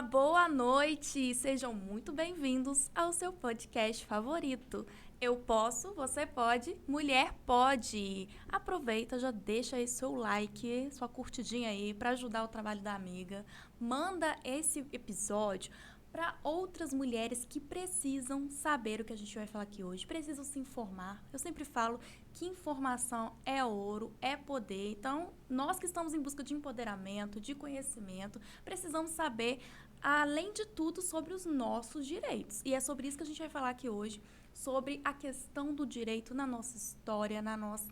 Olá, boa noite! Sejam muito bem-vindos ao seu podcast favorito. Eu posso, você pode, mulher pode. Aproveita, já deixa aí seu like, sua curtidinha aí para ajudar o trabalho da amiga. Manda esse episódio para outras mulheres que precisam saber o que a gente vai falar aqui hoje, precisam se informar. Eu sempre falo que informação é ouro, é poder. Então, nós que estamos em busca de empoderamento, de conhecimento, precisamos saber, além de tudo, sobre os nossos direitos. E é sobre isso que a gente vai falar aqui hoje, sobre a questão do direito na nossa história,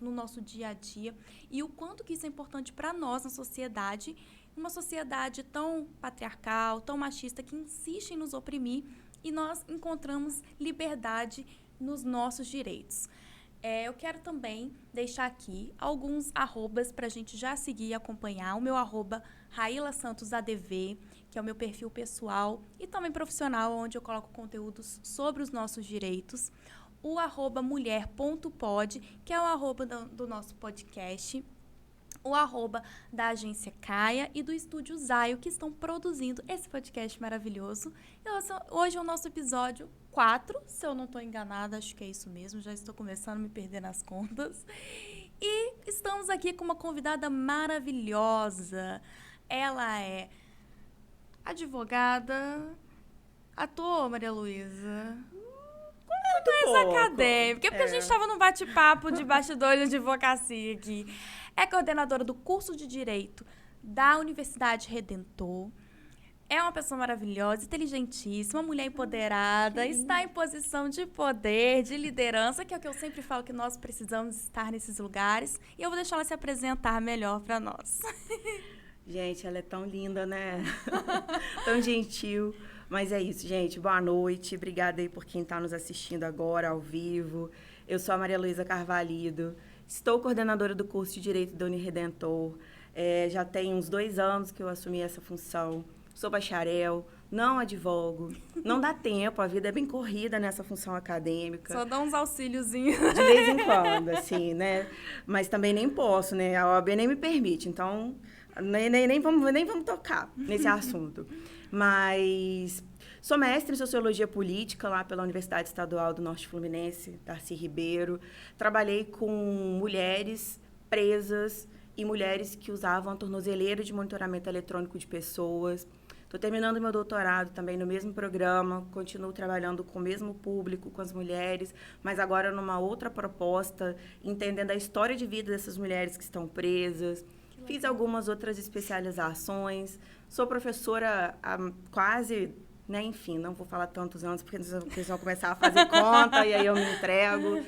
no nosso dia a dia e o quanto que isso é importante para nós na sociedade, uma sociedade tão patriarcal, tão machista, que insiste em nos oprimir, e nós encontramos liberdade nos nossos direitos. Eu quero também deixar aqui alguns arrobas para a gente já seguir e acompanhar. O meu arroba Raíla Santos ADV, que é o meu perfil pessoal e também profissional, onde eu coloco conteúdos sobre os nossos direitos. O arroba mulher.pod, que é o arroba do nosso podcast. O arroba da agência Caia e do estúdio Zaio, que estão produzindo esse podcast maravilhoso. Hoje é o nosso episódio 4, se eu não estou enganada, acho que é isso mesmo, já estou começando a me perder nas contas. E estamos aqui com uma convidada maravilhosa. Ela é advogada, ator, Maria Luísa. Muito Mais pouco. acadêmica, porque a gente estava num bate-papo de bastidores de advocacia aqui. É coordenadora do curso de Direito da Universidade Redentor. É uma pessoa maravilhosa, inteligentíssima, mulher empoderada, está em posição de poder, de liderança, que é o que eu sempre falo que nós precisamos estar nesses lugares. E eu vou deixar ela se apresentar melhor para nós. Gente, ela é tão linda, né? Tão gentil. Mas é isso, gente. Boa noite. Obrigada aí por quem está nos assistindo agora, ao vivo. Eu sou a Maria Luísa Carvalho. Estou coordenadora do curso de Direito da Uniredentor. Já tem uns 2 anos que eu assumi essa função. Sou bacharel, não advogo. Não dá tempo, a vida é bem corrida nessa função acadêmica. Só dá uns auxíliozinhos. De vez em quando, assim, né? Mas também nem posso, né? A OAB nem me permite, então nem vamos tocar nesse assunto. Mas sou mestre em Sociologia Política lá pela Universidade Estadual do Norte Fluminense, Darcy Ribeiro. Trabalhei com mulheres presas e mulheres que usavam a tornozeleira de monitoramento eletrônico de pessoas. Estou terminando meu doutorado também no mesmo programa, continuo trabalhando com o mesmo público, com as mulheres, mas agora numa outra proposta, entendendo a história de vida dessas mulheres que estão presas. Fiz algumas outras especializações, sou professora há quase, né, enfim, não vou falar tantos anos, porque eles vão começar a fazer conta e aí eu me entrego,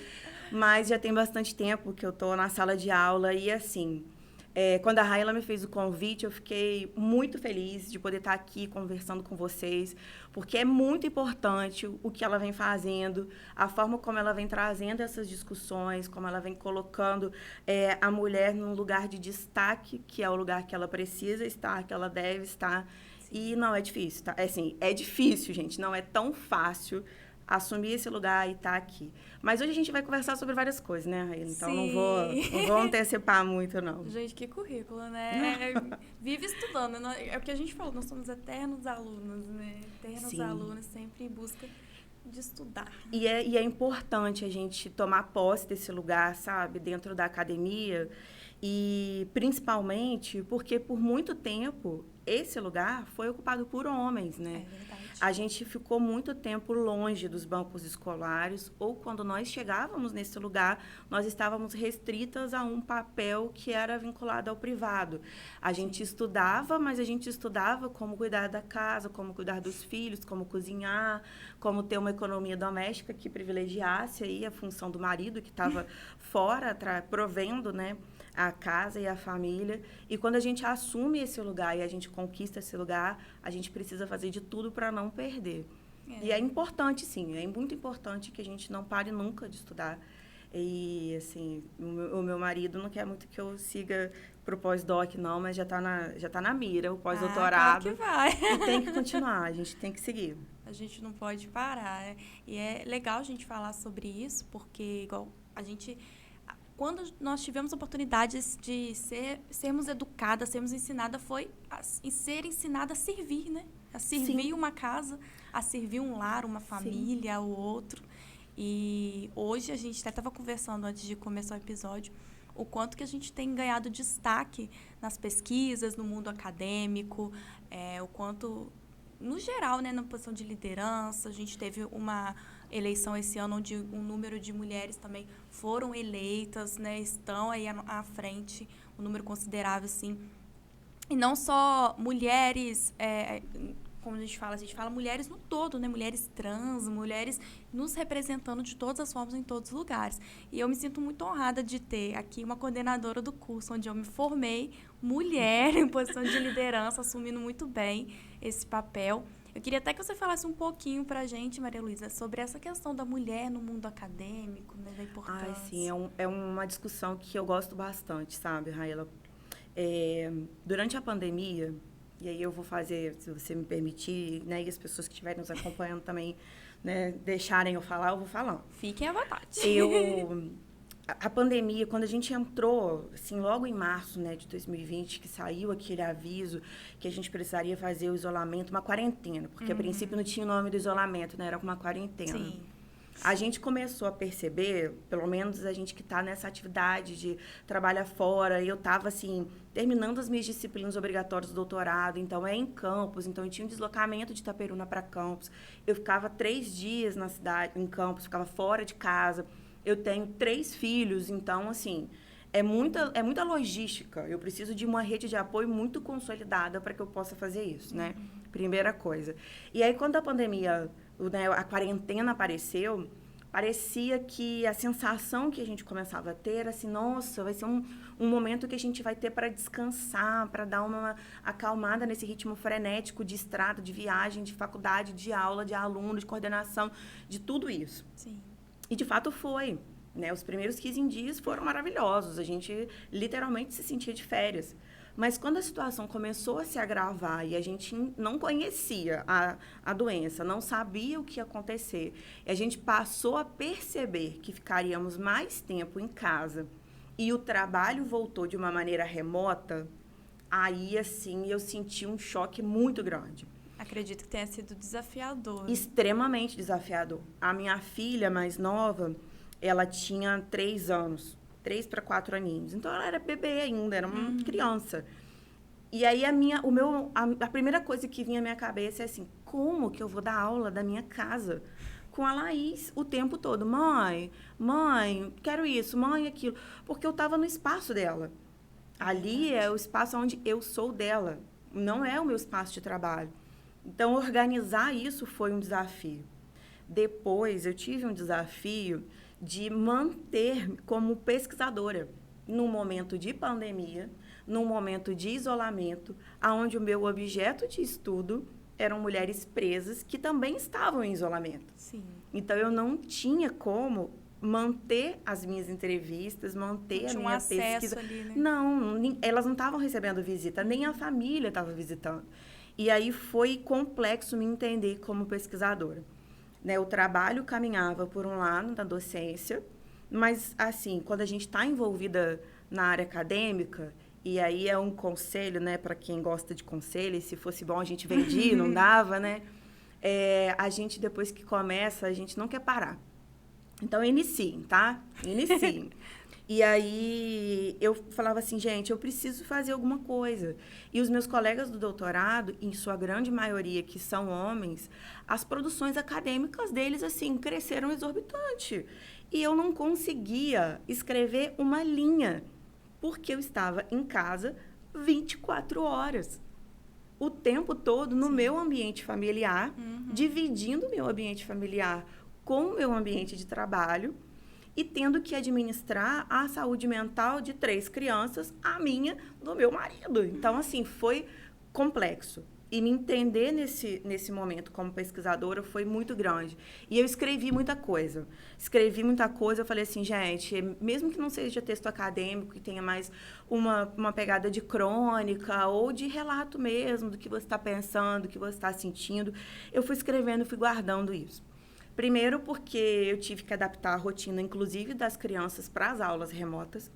mas já tem bastante tempo que eu estou na sala de aula e, assim, quando a Raíla me fez o convite, eu fiquei muito feliz de poder estar aqui conversando com vocês, porque é muito importante o que ela vem fazendo, a forma como ela vem trazendo essas discussões, como ela vem colocando a mulher num lugar de destaque, que é o lugar que ela precisa estar, que ela deve estar. E não é difícil, tá? É difícil, gente, não é tão fácil assumir esse lugar e estar aqui. Mas hoje a gente vai conversar sobre várias coisas, né, Raíla? Então não vou antecipar muito, não. Gente, que currículo, né? Vive estudando. É o que a gente falou, nós somos eternos alunos, né? Eternos Sim. alunos, sempre em busca de estudar. E é importante a gente tomar posse desse lugar, sabe, dentro da academia, e principalmente porque por muito tempo esse lugar foi ocupado por homens, né? É verdade. A gente ficou muito tempo longe dos bancos escolares, ou quando nós chegávamos nesse lugar, nós estávamos restritas a um papel que era vinculado ao privado. A gente estudava, mas a gente estudava como cuidar da casa, como cuidar dos filhos, como cozinhar, como ter uma economia doméstica que privilegiasse aí a função do marido, que estava fora, provendo, né, a casa e a família. E quando a gente assume esse lugar e a gente conquista esse lugar, a gente precisa fazer de tudo para não perder. E é importante, sim, é muito importante que a gente não pare nunca de estudar. E, assim, o meu marido não quer muito que eu siga pro pós-doc, não, mas já tá na mira, o pós-doutorado. Claro que vai. E tem que continuar, a gente tem que seguir. A gente não pode parar, né? E é legal a gente falar sobre isso, porque, igual, a gente... Quando nós tivemos oportunidades de sermos educadas, sermos ensinadas, foi ser ensinada a servir, né? A servir uma casa, a servir um lar, uma família, o outro. E hoje a gente até estava conversando antes de começar o episódio, o quanto que a gente tem ganhado destaque nas pesquisas, no mundo acadêmico, o quanto, no geral, né, na posição de liderança. A gente teve uma eleição esse ano onde um número de mulheres também foram eleitas, né, estão aí à frente, um número considerável, sim. E não só mulheres, como a gente fala mulheres no todo, né? Mulheres trans, mulheres nos representando de todas as formas em todos os lugares. E eu me sinto muito honrada de ter aqui uma coordenadora do curso onde eu me formei, mulher em posição de liderança, assumindo muito bem esse papel. Eu queria até que você falasse um pouquinho pra gente, Maria Luísa, sobre essa questão da mulher no mundo acadêmico, né, da importância. Sim, é uma discussão que eu gosto bastante, sabe, Raíla? Durante a pandemia, e aí eu vou fazer, se você me permitir, né, e as pessoas que estiverem nos acompanhando também, né, deixarem eu falar, eu vou falando. Fiquem à vontade. A pandemia, quando a gente entrou, assim, logo em março, né, de 2020, que saiu aquele aviso que a gente precisaria fazer o isolamento, uma quarentena, porque a princípio não tinha o nome do isolamento, né, era uma quarentena. Sim. A gente começou a perceber, pelo menos a gente que está nessa atividade de trabalhar fora, eu estava, assim, terminando as minhas disciplinas obrigatórias do doutorado, então em campus, então eu tinha um deslocamento de Itaperuna para campus, eu ficava 3 dias na cidade, em campus, ficava fora de casa, eu tenho 3 filhos, então, assim, é muita logística, eu preciso de uma rede de apoio muito consolidada para que eu possa fazer isso, né? Primeira coisa. E aí, quando a pandemia, né, a quarentena apareceu, parecia que a sensação que a gente começava a ter era assim, nossa, vai ser um momento que a gente vai ter para descansar, para dar uma acalmada nesse ritmo frenético de estrada, de viagem, de faculdade, de aula, de aluno, de coordenação, de tudo isso. Sim. E, de fato, foi. Né? Os primeiros 15 dias foram maravilhosos. A gente, literalmente, se sentia de férias. Mas, quando a situação começou a se agravar e a gente não conhecia a doença, não sabia o que ia acontecer, e a gente passou a perceber que ficaríamos mais tempo em casa e o trabalho voltou de uma maneira remota, aí, assim, eu senti um choque muito grande. Acredito que tenha sido desafiador. Extremamente desafiador. A minha filha mais nova, ela tinha 3 anos, 3 para 4 aninhos. Então, ela era bebê ainda, era uma criança. E aí, a primeira coisa que vinha à minha cabeça é assim, como que eu vou dar aula da minha casa com a Laís o tempo todo? Mãe, quero isso, mãe, aquilo. Porque eu estava no espaço dela. Ali é o espaço onde eu sou dela. Não é o meu espaço de trabalho. Então, organizar isso foi um desafio. Depois, eu tive um desafio de manter como pesquisadora num momento de pandemia, num momento de isolamento, onde o meu objeto de estudo eram mulheres presas que também estavam em isolamento. Sim. Então, eu não tinha como manter as minhas entrevistas, manter a minha pesquisa. Ali, né? Não, elas não estavam recebendo visita, nem a família estava visitando. E aí foi complexo me entender como pesquisadora. Né? O trabalho caminhava por um lado da docência, mas, assim, quando a gente está envolvida na área acadêmica, e aí é um conselho, né, para quem gosta de conselho, e se fosse bom a gente vendia, não dava, né? A gente, depois que começa, a gente não quer parar. Então, iniciem, tá? Iniciem. E aí, eu falava assim, gente, eu preciso fazer alguma coisa. E os meus colegas do doutorado, em sua grande maioria, que são homens, as produções acadêmicas deles, assim, cresceram exorbitante. E eu não conseguia escrever uma linha, porque eu estava em casa 24 horas. O tempo todo no meu ambiente familiar, dividindo o meu ambiente familiar com o meu ambiente de trabalho, e tendo que administrar a saúde mental de 3 crianças, a minha, do meu marido. Então, assim, foi complexo. E me entender nesse momento como pesquisadora foi muito grande. E eu escrevi muita coisa. Eu falei assim, gente, mesmo que não seja texto acadêmico, que tenha mais uma pegada de crônica ou de relato mesmo, do que você está pensando, do que você está sentindo, eu fui escrevendo, fui guardando isso. Primeiro porque eu tive que adaptar a rotina, inclusive, das crianças para as aulas remotas,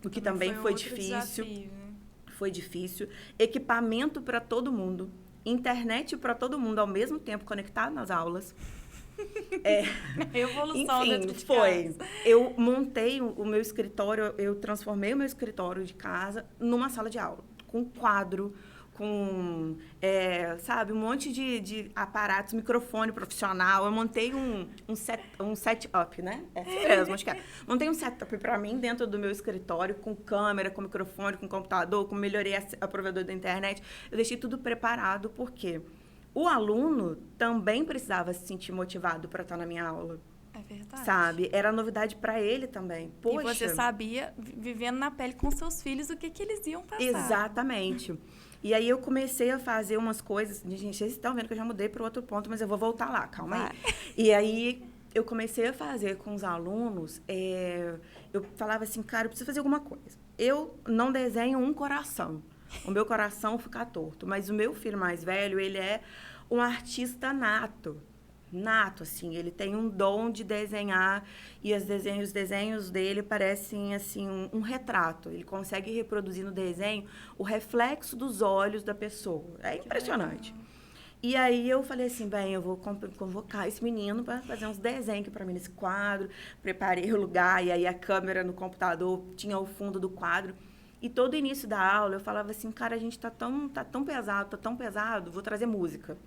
o que também foi difícil. Desafio, né? Foi difícil. Equipamento para todo mundo. internet para todo mundo ao mesmo tempo, conectado nas aulas. Evolução dentro de foi. casa. Eu montei o meu escritório, eu transformei o meu escritório de casa numa sala de aula, com quadro, com, sabe, um monte de aparatos, microfone profissional. Eu montei um setup, né? É assim mesmo, acho que é. Montei um setup para mim dentro do meu escritório, com câmera, com microfone, com computador, com melhorei a provedor da internet. Eu deixei tudo preparado, porque o aluno também precisava se sentir motivado para estar na minha aula. É verdade. Sabe? Era novidade para ele também. Poxa. E você sabia, vivendo na pele com seus filhos, o que eles iam passar. Exatamente. E aí eu comecei a fazer umas coisas. Gente, vocês estão vendo que eu já mudei para outro ponto, mas eu vou voltar lá, calma aí. E aí eu comecei a fazer com os alunos, eu falava assim, cara, eu preciso fazer alguma coisa. Eu não desenho um coração. O meu coração fica torto. Mas o meu filho mais velho, ele é um artista nato. Nato, assim. Ele tem um dom de desenhar e os desenhos dele parecem, assim, um retrato. Ele consegue reproduzir no desenho o reflexo dos olhos da pessoa. É impressionante. E aí eu falei assim, bem, eu vou convocar esse menino para fazer uns desenhos para mim nesse quadro. Preparei o lugar e aí a câmera no computador tinha o fundo do quadro. E todo início da aula eu falava assim, cara, a gente tá tão pesado, vou trazer música.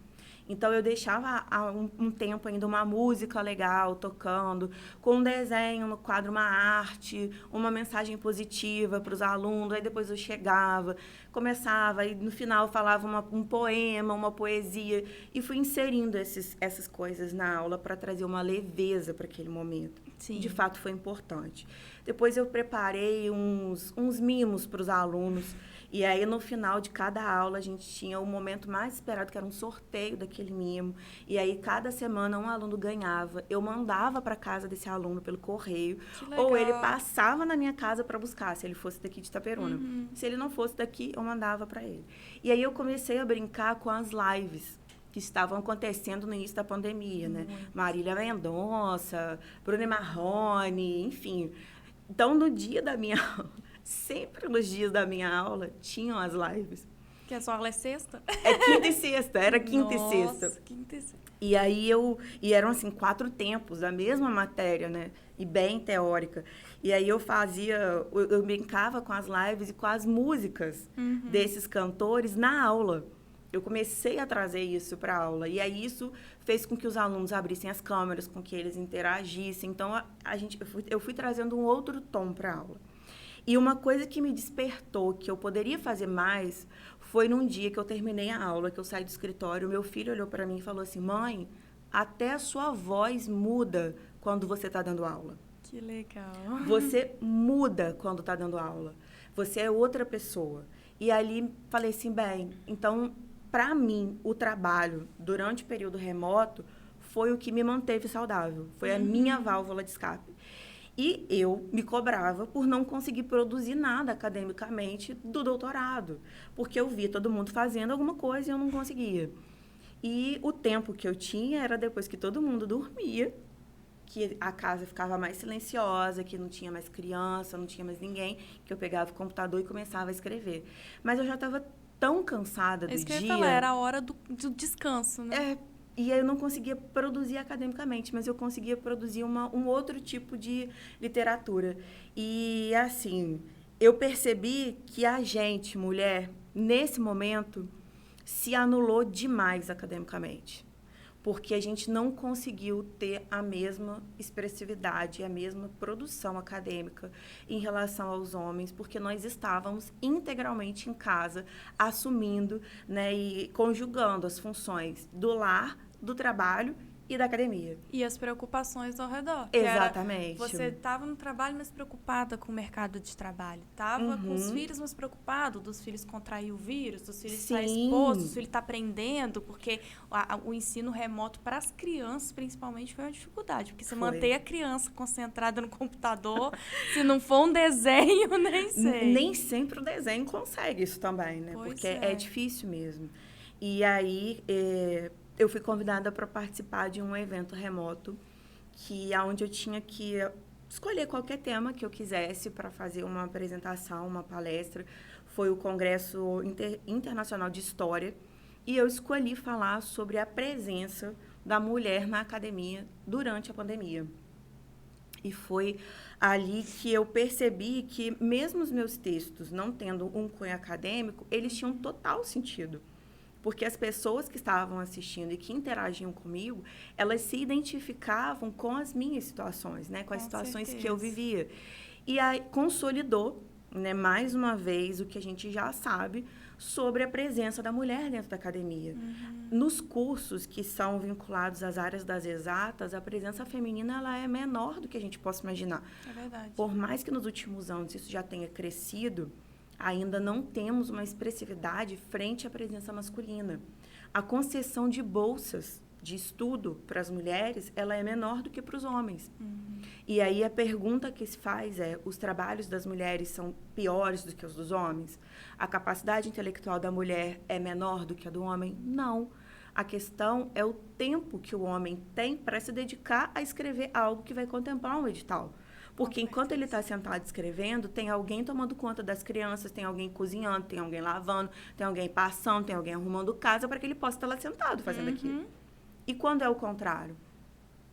Então, eu deixava há um tempo ainda uma música legal tocando, com um desenho no quadro, uma arte, uma mensagem positiva para os alunos. Aí depois eu chegava, começava, e no final falava um poema, uma poesia. E fui inserindo essas coisas na aula para trazer uma leveza para aquele momento. Sim. De fato, foi importante. Depois eu preparei uns mimos para os alunos. E aí, no final de cada aula, a gente tinha o momento mais esperado, que era um sorteio daquele mimo. E aí, cada semana, um aluno ganhava. Eu mandava para casa desse aluno pelo correio. Ou ele passava na minha casa para buscar, se ele fosse daqui de Itaperuna. Uhum. Se ele não fosse daqui, eu mandava para ele. E aí, eu comecei a brincar com as lives que estavam acontecendo no início da pandemia, né? Marília Mendonça, Bruno Marrone, enfim. Então, no dia da minha aula, sempre nos dias da minha aula, tinham as lives. Que a sua aula é sexta? É quinta e sexta, era quinta e sexta. Nossa, quinta e sexta. E aí eram assim 4 tempos da mesma matéria, né? E bem teórica. E aí eu brincava com as lives e com as músicas desses cantores na aula. Eu comecei a trazer isso para a aula. E aí isso fez com que os alunos abrissem as câmeras, com que eles interagissem. Então, eu fui trazendo um outro tom para a aula. E uma coisa que me despertou, que eu poderia fazer mais, foi num dia que eu terminei a aula, que eu saí do escritório, meu filho olhou para mim e falou assim, mãe, até a sua voz muda quando você está dando aula. Que legal. Você muda quando está dando aula. Você é outra pessoa. E ali falei assim, bem, então, para mim, o trabalho durante o período remoto foi o que me manteve saudável. Foi a minha válvula de escape. E eu me cobrava por não conseguir produzir nada academicamente do doutorado, porque eu via todo mundo fazendo alguma coisa e eu não conseguia. E o tempo que eu tinha era depois que todo mundo dormia, que a casa ficava mais silenciosa, que não tinha mais criança, não tinha mais ninguém, que eu pegava o computador e começava a escrever. Mas eu já estava tão cansada do dia... Isso que eu ia falar, era a hora do descanso, né? E eu não conseguia produzir academicamente, mas eu conseguia produzir um outro tipo de literatura. E, assim, eu percebi que a gente, mulher, nesse momento, se anulou demais academicamente. Porque a gente não conseguiu ter a mesma expressividade, a mesma produção acadêmica em relação aos homens, porque nós estávamos integralmente em casa, assumindo, né, e conjugando as funções do lar, do trabalho e da academia. E as preocupações ao redor. Exatamente. Você estava no trabalho, mas preocupada com o mercado de trabalho. Estava com os filhos, mas preocupado dos filhos contrair o vírus, dos filhos estar expostos, dos filhos estar aprendendo, porque o ensino remoto para as crianças, principalmente, foi uma dificuldade. Porque você manter a criança concentrada no computador, se não for um desenho, nem sei. Nem sempre o desenho consegue isso também, né? Pois porque é difícil mesmo. E aí... eu fui convidada para participar de um evento remoto, onde eu tinha que escolher qualquer tema que eu quisesse para fazer uma apresentação, uma palestra. Foi o Congresso Internacional de História. e eu escolhi falar sobre a presença da mulher na academia durante a pandemia. E foi ali que eu percebi que, mesmo os meus textos não tendo um cunho acadêmico, eles tinham total sentido. Porque as pessoas que estavam assistindo e que interagiam comigo, elas se identificavam com as minhas situações, né? Com as situações que eu vivia. E aí consolidou, né, mais uma vez, o que a gente já sabe sobre a presença da mulher dentro da academia. Nos cursos que são vinculados às áreas das exatas, a presença feminina ela é menor do que a gente possa imaginar. É verdade. Por mais que nos últimos anos isso já tenha crescido, ainda não temos uma expressividade frente à presença masculina. A concessão de bolsas de estudo para as mulheres, ela é menor do que para os homens. E aí a pergunta que se faz é, os trabalhos das mulheres são piores do que os dos homens? A capacidade intelectual da mulher é menor do que a do homem? Não. A questão é o tempo que o homem tem para se dedicar a escrever algo que vai contemplar um edital. Porque enquanto ele está sentado escrevendo, tem alguém tomando conta das crianças, tem alguém cozinhando, tem alguém lavando, tem alguém passando, tem alguém arrumando casa para que ele possa estar lá sentado fazendo aquilo. E quando é o contrário?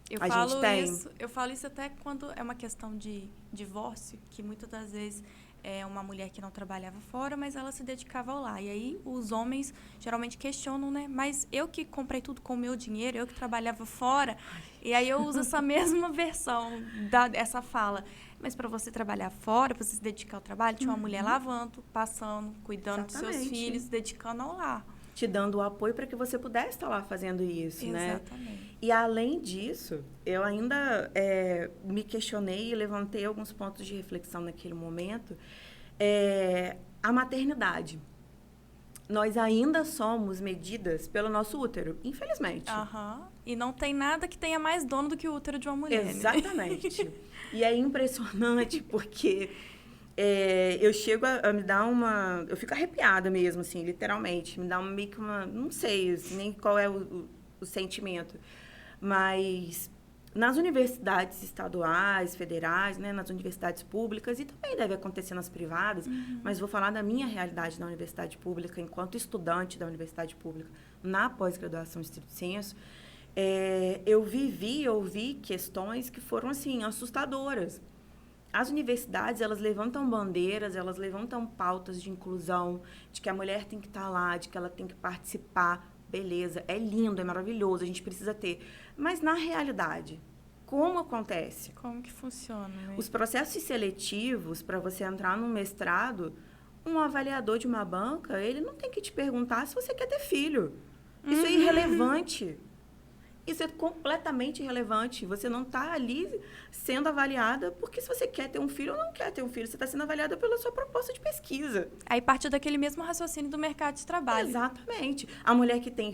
Eu falo isso até quando é uma questão de divórcio, que muitas das vezes é uma mulher que não trabalhava fora, mas ela se dedicava ao lar. E aí os homens geralmente questionam, né? Mas eu que comprei tudo com o meu dinheiro, eu que trabalhava fora. E aí eu uso essa mesma versão dessa fala. Mas para você trabalhar fora, para você se dedicar ao trabalho, tinha uma mulher lavando, passando, cuidando dos seus filhos, se dedicando ao lar. Te dando o apoio para que você pudesse estar lá fazendo isso, né? Exatamente. E, além disso, eu ainda me questionei e levantei alguns pontos de reflexão naquele momento. A maternidade. Nós ainda somos medidas pelo nosso útero, infelizmente. E não tem nada que tenha mais dono do que o útero de uma mulher. Exatamente. Né? E é impressionante porque... eu chego a me dar uma... Eu fico arrepiada mesmo, assim, literalmente. Me dá meio que uma... Não sei assim, nem qual é o sentimento. Mas nas universidades estaduais, federais, né, nas universidades públicas, e também deve acontecer nas privadas, mas vou falar da minha realidade na universidade pública, enquanto estudante da universidade pública, na pós-graduação estrito sensu, eu ouvi questões que foram, assim, assustadoras. As universidades, elas levantam bandeiras, elas levantam pautas de inclusão, de que a mulher tem que estar lá, de que ela tem que participar. Beleza, é lindo, é maravilhoso, a gente precisa ter. Mas, na realidade, como acontece? Como que funciona? Né? Os processos seletivos, para você entrar num mestrado, um avaliador de uma banca, ele não tem que te perguntar se você quer ter filho. Isso é irrelevante. Isso é completamente irrelevante. Você não está ali sendo avaliada porque se você quer ter um filho ou não quer ter um filho. Você está sendo avaliada pela sua proposta de pesquisa. Aí parte daquele mesmo raciocínio do mercado de trabalho. Exatamente. A mulher que tem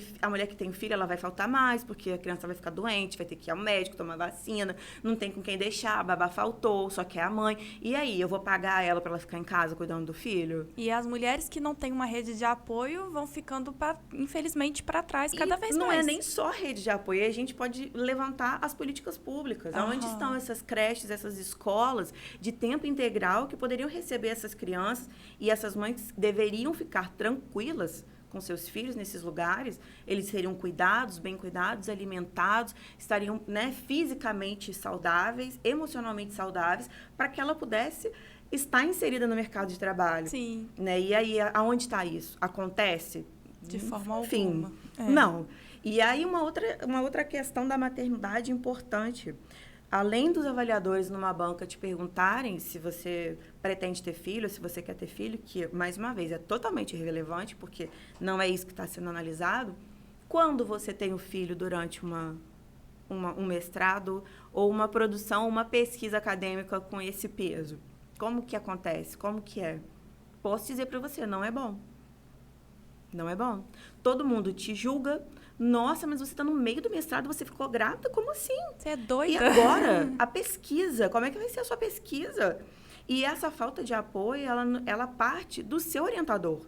filho, ela vai faltar mais porque a criança vai ficar doente, vai ter que ir ao médico, tomar vacina, não tem com quem deixar, a babá faltou, só quer a mãe. E aí, eu vou pagar ela para ela ficar em casa cuidando do filho? E as mulheres que não têm uma rede de apoio vão ficando, infelizmente, para trás cada vez mais. Não é nem só rede de apoio. A gente pode levantar as políticas públicas. Onde estão essas creches, essas escolas de tempo integral que poderiam receber essas crianças e essas mães deveriam ficar tranquilas com seus filhos nesses lugares, eles seriam cuidados, bem cuidados, alimentados, estariam, né, fisicamente saudáveis, emocionalmente saudáveis, para que ela pudesse estar inserida no mercado de trabalho. Sim. Né? E aí, aonde está isso? Acontece? De forma Enfim, alguma. Não. E aí, uma outra questão da maternidade importante. Além dos avaliadores numa banca te perguntarem se você pretende ter filho, se você quer ter filho, que, mais uma vez, é totalmente irrelevante, porque não é isso que está sendo analisado, quando você tem um filho durante um mestrado ou uma produção, uma pesquisa acadêmica com esse peso, como que acontece? Como que é? Posso dizer para você, não é bom. Não é bom. Todo mundo te julga. Nossa, mas você está no meio do mestrado, você ficou grávida? Como assim? Você é doida? E agora, a pesquisa, como é que vai ser a sua pesquisa? E essa falta de apoio, ela parte do seu orientador.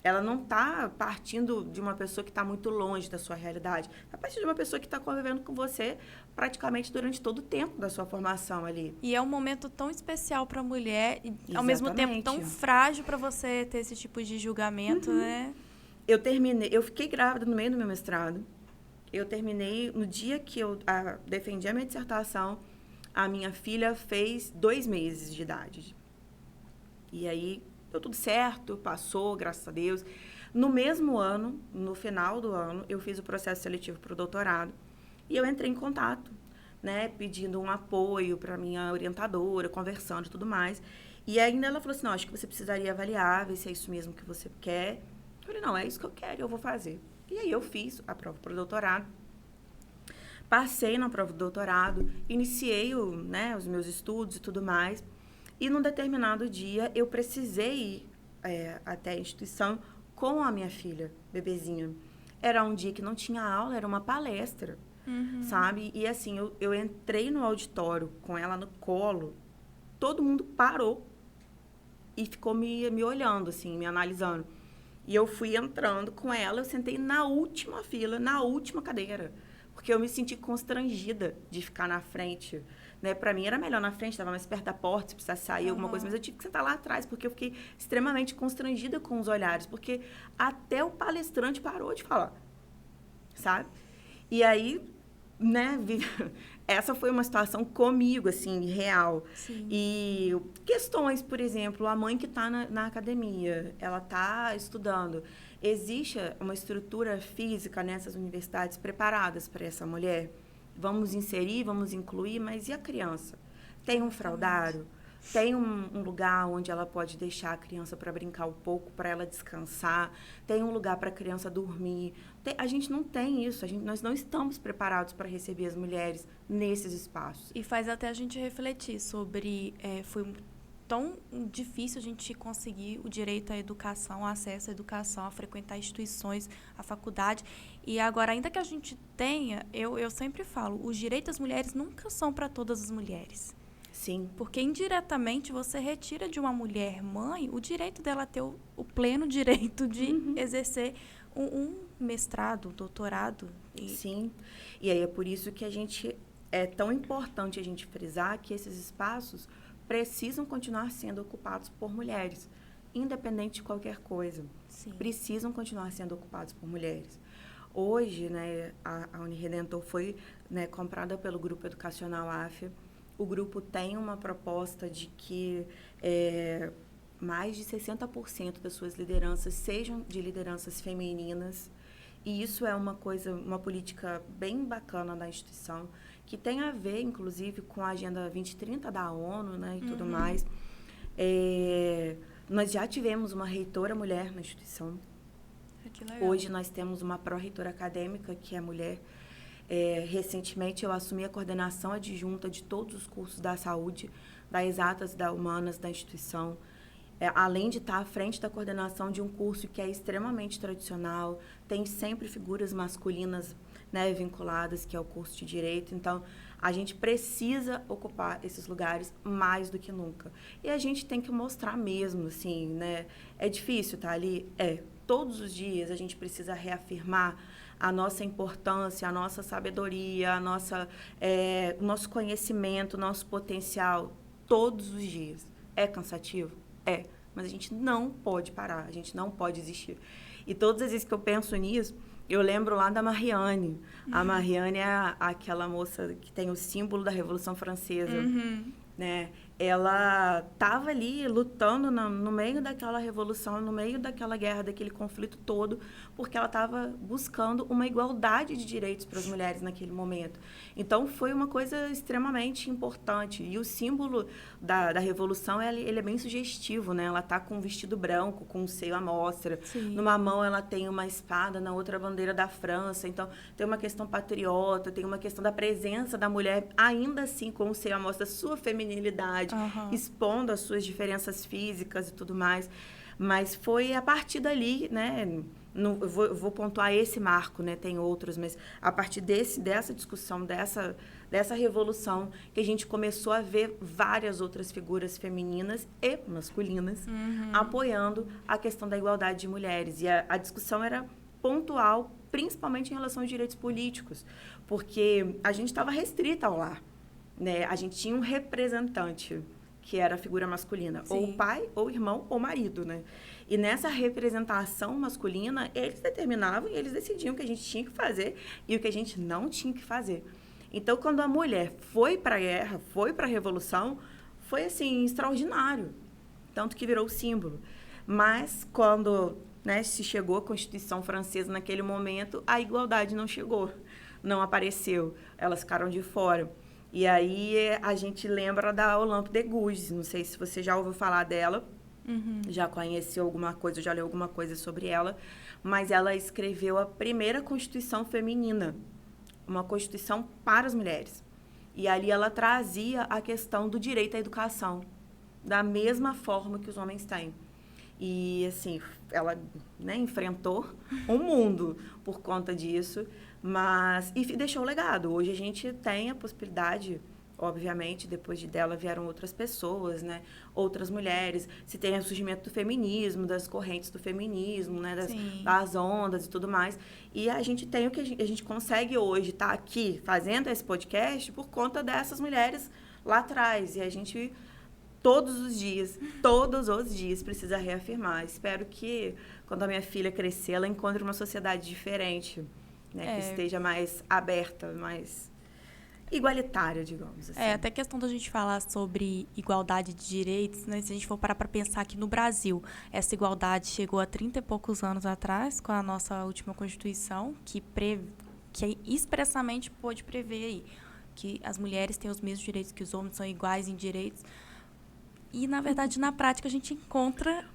Ela não está partindo de uma pessoa que está muito longe da sua realidade. Está partindo de uma pessoa que está convivendo com você praticamente durante todo o tempo da sua formação ali. E é um momento tão especial para a mulher e, ao mesmo tempo, tão frágil para você ter esse tipo de julgamento, né? eu fiquei grávida no meio do meu mestrado. Eu terminei, no dia que eu defendi a minha dissertação, a minha filha fez 2 meses de idade. E aí, deu tudo certo, passou, graças a Deus. No mesmo ano, no final do ano, eu fiz o processo seletivo para o doutorado. E eu entrei em contato, né, pedindo um apoio para minha orientadora, conversando e tudo mais. E ainda ela falou assim, não, acho que você precisaria avaliar, ver se é isso mesmo que você quer. Eu falei, não, é isso que eu quero, eu vou fazer. E aí eu fiz a prova para o doutorado. Passei na prova do doutorado, iniciei os meus estudos e tudo mais. E num determinado dia, eu precisei ir até a instituição com a minha filha, bebezinha. Era um dia que não tinha aula, era uma palestra, sabe? E assim, eu entrei no auditório com ela no colo, todo mundo parou e ficou me olhando, assim, me analisando. E eu fui entrando com ela, eu sentei na última fila, na última cadeira. Porque eu me senti constrangida de ficar na frente, né? Para mim era melhor na frente, estava mais perto da porta, se precisasse sair alguma coisa, mas eu tive que sentar lá atrás, porque eu fiquei extremamente constrangida com os olhares, porque até o palestrante parou de falar, sabe? E aí, né, essa foi uma situação comigo, assim, real. Sim. E questões, por exemplo, a mãe que está na academia, ela está estudando. Existe uma estrutura física nessas universidades preparadas para essa mulher? Vamos inserir, vamos incluir, mas e a criança? Tem um fraldário? Tem um lugar onde ela pode deixar a criança para brincar um pouco, para ela descansar? Tem um lugar para a criança dormir? A gente não tem isso, nós não estamos preparados para receber as mulheres nesses espaços. E faz até a gente refletir sobre... foi tão difícil a gente conseguir o direito à educação, acesso à educação, a frequentar instituições, a faculdade. E agora, ainda que a gente tenha, eu sempre falo, os direitos das mulheres nunca são para todas as mulheres. Sim. Porque indiretamente você retira de uma mulher mãe o direito dela ter o pleno direito de exercer um mestrado, doutorado. Sim. E aí é por isso que é tão importante a gente frisar que esses espaços precisam continuar sendo ocupados por mulheres, independente de qualquer coisa. Sim. Precisam continuar sendo ocupados por mulheres. Hoje, né, a Uniredentor foi, né, comprada pelo Grupo Educacional AFIA. O grupo tem uma proposta de que mais de 60% das suas lideranças sejam de lideranças femininas. E isso é uma política bem bacana da instituição, que tem a ver, inclusive, com a Agenda 2030 da ONU, né, e tudo mais. Nós já tivemos uma reitora mulher na instituição. Que legal. Hoje nós temos uma pró-reitora acadêmica, que é mulher. Recentemente, eu assumi a coordenação adjunta de todos os cursos da saúde, das exatas, das humanas, da instituição. Além de estar à frente da coordenação de um curso que é extremamente tradicional, tem sempre figuras masculinas, né, vinculadas, que é o curso de Direito. Então, a gente precisa ocupar esses lugares mais do que nunca. E a gente tem que mostrar mesmo, assim, né? É difícil estar ali? Todos os dias a gente precisa reafirmar a nossa importância, a nossa sabedoria, o nosso conhecimento, o nosso potencial, todos os dias. É cansativo? Mas a gente não pode parar, a gente não pode desistir. E todas as vezes que eu penso nisso, eu lembro lá da Marianne. A Marianne é aquela moça que tem o símbolo da Revolução Francesa, né? Ela estava ali lutando no meio daquela revolução, no meio daquela guerra, daquele conflito todo, porque ela estava buscando uma igualdade de direitos para as mulheres naquele momento. Então, foi uma coisa extremamente importante. E o símbolo da revolução, ele é bem sugestivo, né? Ela está com um vestido branco, com o seio à mostra. Sim. Numa mão, ela tem uma espada, na outra, a bandeira da França. Então, tem uma questão patriota, tem uma questão da presença da mulher, ainda assim, com o seio à mostra, sua feminilidade, expondo as suas diferenças físicas e tudo mais. Mas foi a partir dali, né? Eu vou pontuar esse marco, né? Tem outros, mas a partir dessa discussão, dessa revolução, que a gente começou a ver várias outras figuras femininas e masculinas apoiando a questão da igualdade de mulheres. E a discussão era pontual, principalmente em relação aos direitos políticos, porque a gente estava restrita ao lar, né? A gente tinha um representante que era a figura masculina. Sim. Ou pai, ou irmão, ou marido, né? E nessa representação masculina, eles determinavam e eles decidiam o que a gente tinha que fazer e o que a gente não tinha que fazer. Então, quando a mulher foi para a guerra, foi para a Revolução, foi, assim, extraordinário. Tanto que virou símbolo. Mas, quando, né, se chegou a Constituição Francesa naquele momento, a igualdade não chegou, não apareceu. Elas ficaram de fora. E aí, a gente lembra da Olympe de Gouges. Não sei se você já ouviu falar dela, já conheceu alguma coisa, já leu alguma coisa sobre ela, mas ela escreveu a primeira Constituição feminina, uma Constituição para as mulheres. E ali ela trazia a questão do direito à educação, da mesma forma que os homens têm. E, assim, ela, né, enfrentou o mundo por conta disso, mas e deixou o legado. Hoje a gente tem a possibilidade, obviamente, depois dela vieram outras pessoas, né, outras mulheres. Se tem o surgimento do feminismo, das correntes do feminismo, né, das ondas e tudo mais. E a gente tem o que a gente consegue hoje estar aqui fazendo esse podcast por conta dessas mulheres lá atrás. E a gente todos os dias precisa reafirmar. Espero que, quando a minha filha crescer, ela encontre uma sociedade diferente, né? Que esteja mais aberta, mais igualitária, digamos assim. Até questão da gente falar sobre igualdade de direitos, né? Se a gente for parar para pensar que no Brasil, essa igualdade chegou há 30 e poucos anos atrás, com a nossa última Constituição, que expressamente pôde prever aí que as mulheres têm os mesmos direitos que os homens, são iguais em direitos. E, na verdade, na prática, a gente encontra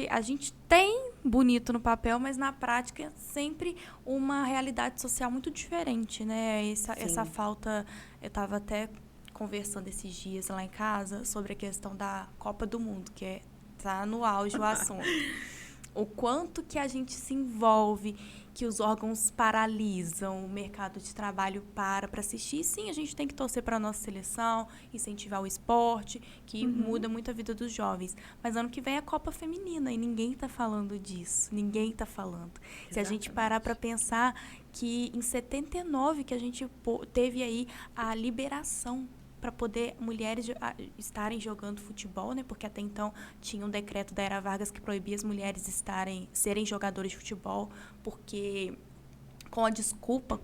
a gente tem bonito no papel, mas na prática é sempre uma realidade social muito diferente, né? Essa falta... Eu estava até conversando esses dias lá em casa sobre a questão da Copa do Mundo, que tá no auge o assunto. O quanto que a gente se envolve, que os órgãos paralisam, o mercado de trabalho para assistir. Sim, a gente tem que torcer para a nossa seleção, incentivar o esporte, que muda muito a vida dos jovens. Mas ano que vem é a Copa Feminina e ninguém está falando disso. Ninguém está falando. Exatamente. Se a gente parar para pensar que em 79 que a gente teve aí a liberação para poder mulheres estarem jogando futebol, né? Porque até então tinha um decreto da Era Vargas que proibia as mulheres serem jogadoras de futebol, porque com a desculpa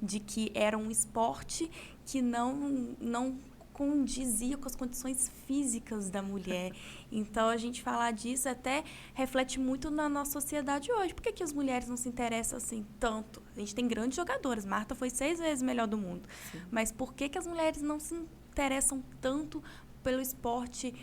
de que era um esporte que não condizia com as condições físicas da mulher. Então, a gente falar disso até reflete muito na nossa sociedade hoje. Por que as mulheres não se interessam assim tanto? A gente tem grandes jogadoras. Marta foi 6 vezes melhor do mundo. Sim. Mas por que as mulheres não se interessam tanto pelo esporte,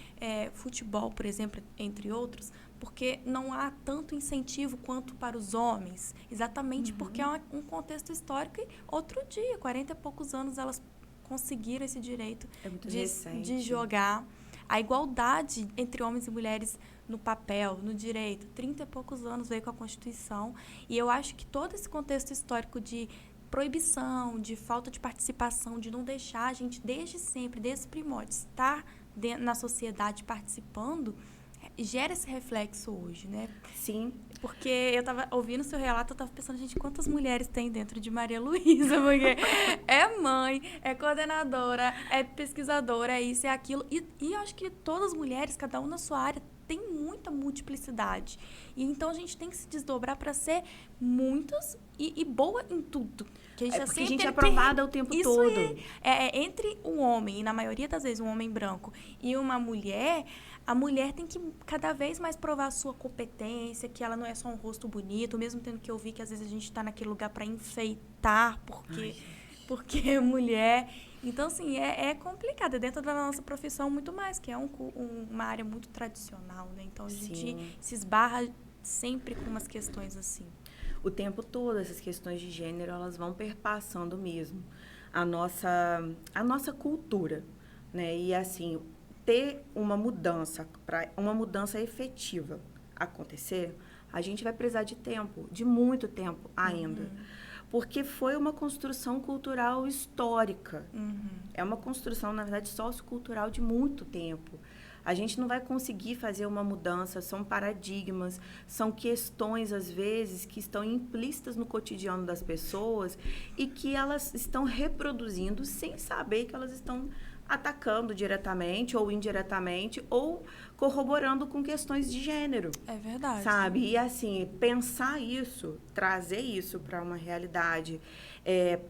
futebol, por exemplo, entre outros? Porque não há tanto incentivo quanto para os homens. Exatamente porque é um contexto histórico. E outro dia, 40 e poucos anos, elas conseguiram esse direito de jogar. A igualdade entre homens e mulheres no papel, no direito, 30 e poucos anos veio com a Constituição. E eu acho que todo esse contexto histórico de proibição, de falta de participação, de não deixar a gente, desde sempre, desde os primórdios, estar na sociedade participando, gera esse reflexo hoje, né? Sim. Porque eu estava ouvindo o seu relato, eu estava pensando, gente, quantas mulheres tem dentro de Maria Luísa? Porque é mãe, é coordenadora, é pesquisadora, é isso, é aquilo. E eu acho que todas as mulheres, cada uma na sua área, tem muita multiplicidade. E então a gente tem que se desdobrar para ser muitas e boa em tudo. Que porque a gente é aprovada o tempo todo. Entre um homem, e na maioria das vezes um homem branco, e uma mulher, a mulher tem que cada vez mais provar a sua competência, que ela não é só um rosto bonito, mesmo tendo que ouvir que às vezes a gente está naquele lugar para enfeitar, porque é mulher. Então, assim, é complicado. É dentro da nossa profissão muito mais, que é uma área muito tradicional, né? Então, a gente se esbarra sempre com umas questões assim. O tempo todo, essas questões de gênero, elas vão perpassando mesmo a nossa cultura, né? E, assim, ter uma mudança, para uma mudança efetiva acontecer, a gente vai precisar de tempo, de muito tempo ainda. Porque foi uma construção cultural histórica. É uma construção, na verdade, sociocultural de muito tempo. A gente não vai conseguir fazer uma mudança, são paradigmas, são questões, às vezes, que estão implícitas no cotidiano das pessoas e que elas estão reproduzindo sem saber que elas estão atacando diretamente ou indiretamente, ou corroborando com questões de gênero. É verdade. Sabe? E, assim, pensar isso, trazer isso para uma realidade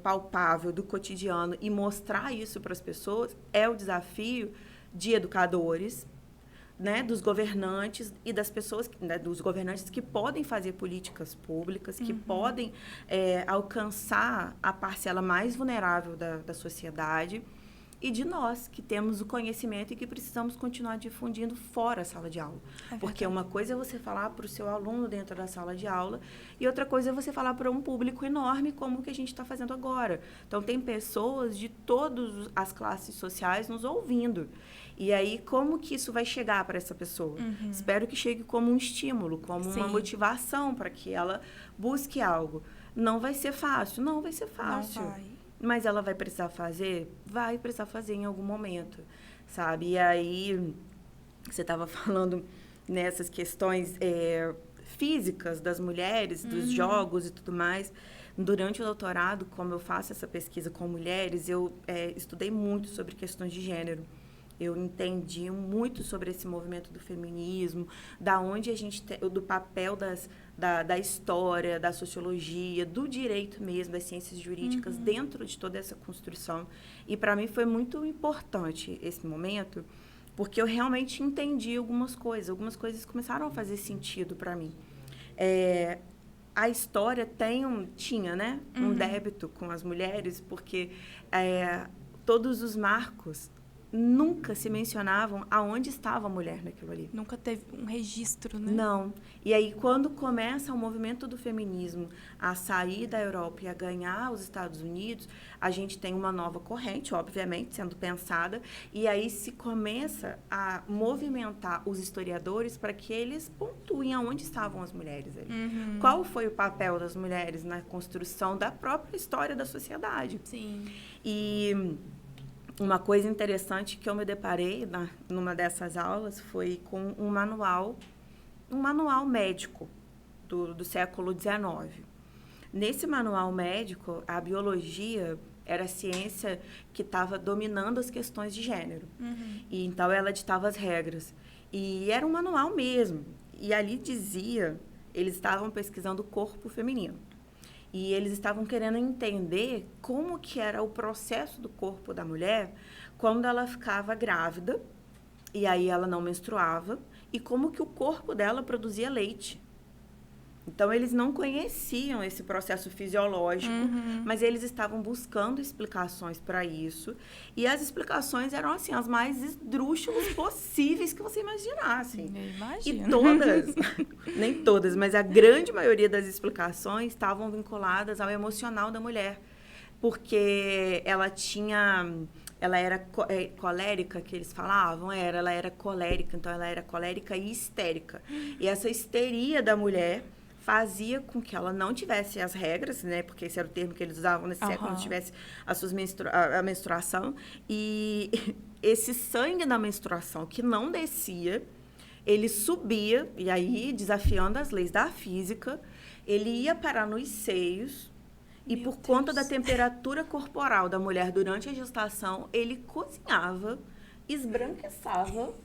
palpável do cotidiano e mostrar isso para as pessoas é o desafio de educadores, né, dos governantes e das pessoas, né, dos governantes que podem fazer políticas públicas, que podem alcançar a parcela mais vulnerável da sociedade, e de nós, que temos o conhecimento e que precisamos continuar difundindo fora da sala de aula. Porque uma coisa é você falar para o seu aluno dentro da sala de aula e outra coisa é você falar para um público enorme como o que a gente está fazendo agora. Então, tem pessoas de todas as classes sociais nos ouvindo. E aí, como que isso vai chegar para essa pessoa? Espero que chegue como um estímulo, como uma motivação para que ela busque algo. Não vai ser fácil? Não vai ser fácil. Não vai. Mas ela vai precisar fazer? Vai precisar fazer em algum momento, sabe? E aí, você estava falando nessas questões físicas das mulheres, dos jogos e tudo mais. Durante o doutorado, como eu faço essa pesquisa com mulheres, eu estudei muito sobre questões de gênero. Eu entendi muito sobre esse movimento do feminismo, da onde a gente do papel da história, da sociologia, do direito mesmo, das ciências jurídicas dentro de toda essa construção. E para mim foi muito importante esse momento, porque eu realmente entendi algumas coisas começaram a fazer sentido para mim. A história tinha, né, um débito com as mulheres, porque todos os marcos nunca se mencionavam aonde estava a mulher naquilo ali. Nunca teve um registro, né? Não. E aí, quando começa o movimento do feminismo a sair da Europa e a ganhar os Estados Unidos, a gente tem uma nova corrente, obviamente, sendo pensada, e aí se começa a movimentar os historiadores para que eles pontuem aonde estavam as mulheres ali. Qual foi o papel das mulheres na construção da própria história da sociedade. Sim. E uma coisa interessante que eu me deparei numa dessas aulas foi com um manual médico do século XIX. Nesse manual médico, a biologia era a ciência que estava dominando as questões de gênero. E então ela ditava as regras. E era um manual mesmo. E ali dizia, eles estavam pesquisando o corpo feminino. E eles estavam querendo entender como que era o processo do corpo da mulher quando ela ficava grávida, e aí ela não menstruava, e como que o corpo dela produzia leite. Então, eles não conheciam esse processo fisiológico, mas eles estavam buscando explicações para isso. E as explicações eram, assim, as mais esdrúxulas possíveis que você imaginasse. Eu imagino. E todas, nem todas, mas a grande maioria das explicações estavam vinculadas ao emocional da mulher. Porque ela era colérica, que eles falavam, ela era colérica, então ela era colérica e histérica. E essa histeria da mulher fazia com que ela não tivesse as regras, né? Porque esse era o termo que eles usavam nesse século, não tivesse a menstruação. E esse sangue da menstruação que não descia, ele subia, e aí, desafiando as leis da física, ele ia parar nos seios, e por conta da temperatura corporal da mulher durante a gestação, ele cozinhava, esbranquiçava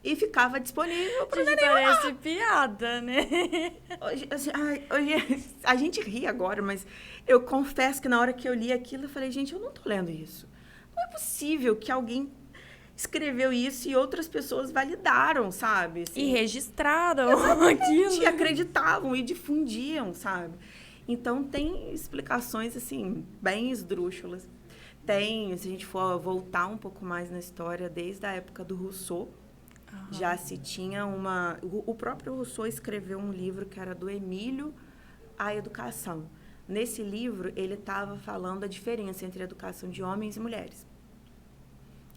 e ficava disponível para o neném. Parece piada, né? Hoje, a gente ri agora, mas eu confesso que na hora que eu li aquilo, eu falei, gente, eu não tô lendo isso. Não é possível que alguém escreveu isso e outras pessoas validaram, sabe? Assim, E registraram aquilo. aquilo. E acreditavam e difundiam, sabe? Então, tem explicações, assim, bem esdrúxulas. Se a gente for voltar um pouco mais na história, desde a época do Rousseau, já se tinha o próprio Rousseau escreveu um livro que era do Emílio à Educação. Nesse livro, ele estava falando a diferença entre a educação de homens e mulheres.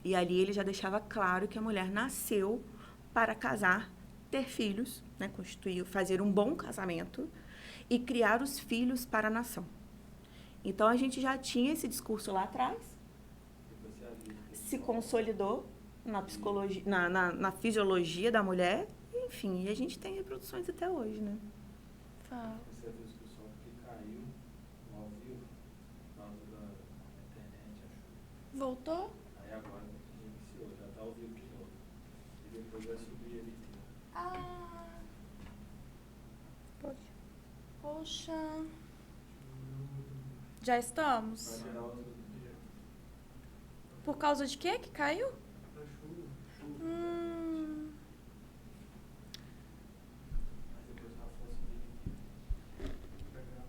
E ali ele já deixava claro que a mulher nasceu para casar, ter filhos, né, fazer um bom casamento e criar os filhos para a nação. Então, a gente já tinha esse discurso lá atrás, se consolidou na psicologia, na fisiologia da mulher, enfim, e a gente tem reproduções até hoje, né? Você viu que o som que caiu ao vivo, por causa da internet, acho. Voltou? Depois vai subir ali. Ah. Poxa. Já estamos? Vai virar outro dia. Por causa de quê que caiu? Da chuva. Mas depois o Rafa vai subir aqui. Vai gravar.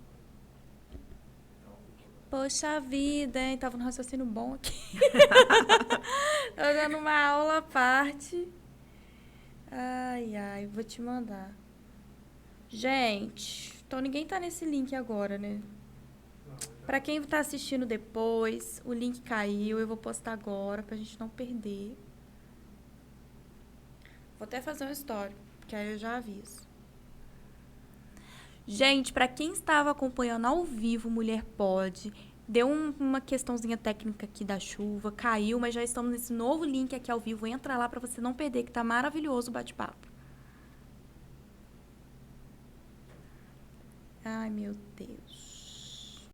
Poxa vida, hein? Tava num raciocínio bom aqui. Tava dando uma aula à parte. Ai, ai, vou te mandar. Gente, então ninguém tá nesse link agora, né? Pra quem tá assistindo depois, o link caiu, eu vou postar agora pra gente não perder. Vou até fazer uma story, que aí eu já aviso. Gente, pra quem estava acompanhando ao vivo, Mulher Pode, deu uma questãozinha técnica aqui da chuva, caiu, mas já estamos nesse novo link aqui ao vivo. Entra lá pra você não perder, que tá maravilhoso o bate-papo. Ai, meu Deus.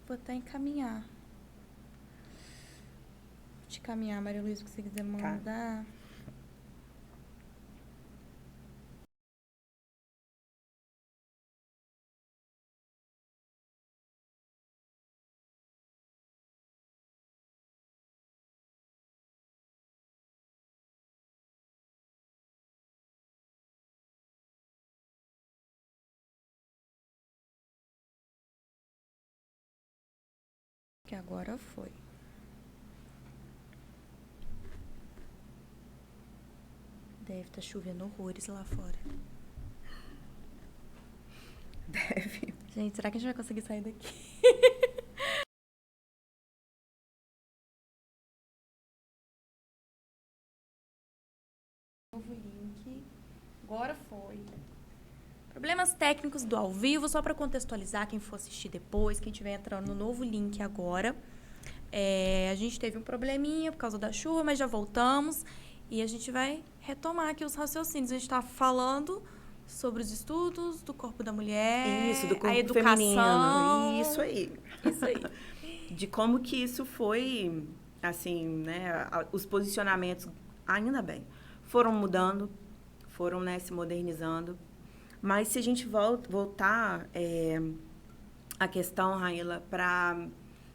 Vou até encaminhar. Vou te encaminhar, Maria Luísa, se você quiser mandar. Que agora foi. Deve estar chovendo horrores lá fora. Deve. Gente, será que a gente vai conseguir sair daqui? Novo link. Agora foi. Problemas técnicos do ao vivo, só para contextualizar quem for assistir depois, quem estiver entrando no novo link agora. A gente teve um probleminha por causa da chuva, mas já voltamos. E a gente vai retomar aqui os raciocínios. A gente está falando sobre os estudos do corpo da mulher, Isso, do corpo a educação. feminino. Isso aí. Isso aí. De como que isso foi, assim, né? Os posicionamentos, ainda bem, foram mudando, foram, né, se modernizando. Mas se a gente voltar a questão, Raíla, para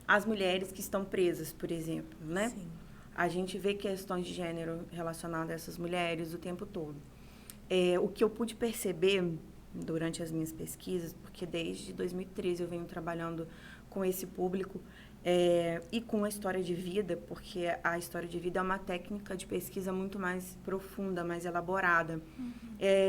as mulheres que estão presas, por exemplo, né? Sim. A gente vê questões de gênero relacionadas a essas mulheres o tempo todo. O que eu pude perceber durante as minhas pesquisas, porque desde 2013 eu venho trabalhando com esse público e com a história de vida, porque a história de vida é uma técnica de pesquisa muito mais profunda, mais elaborada.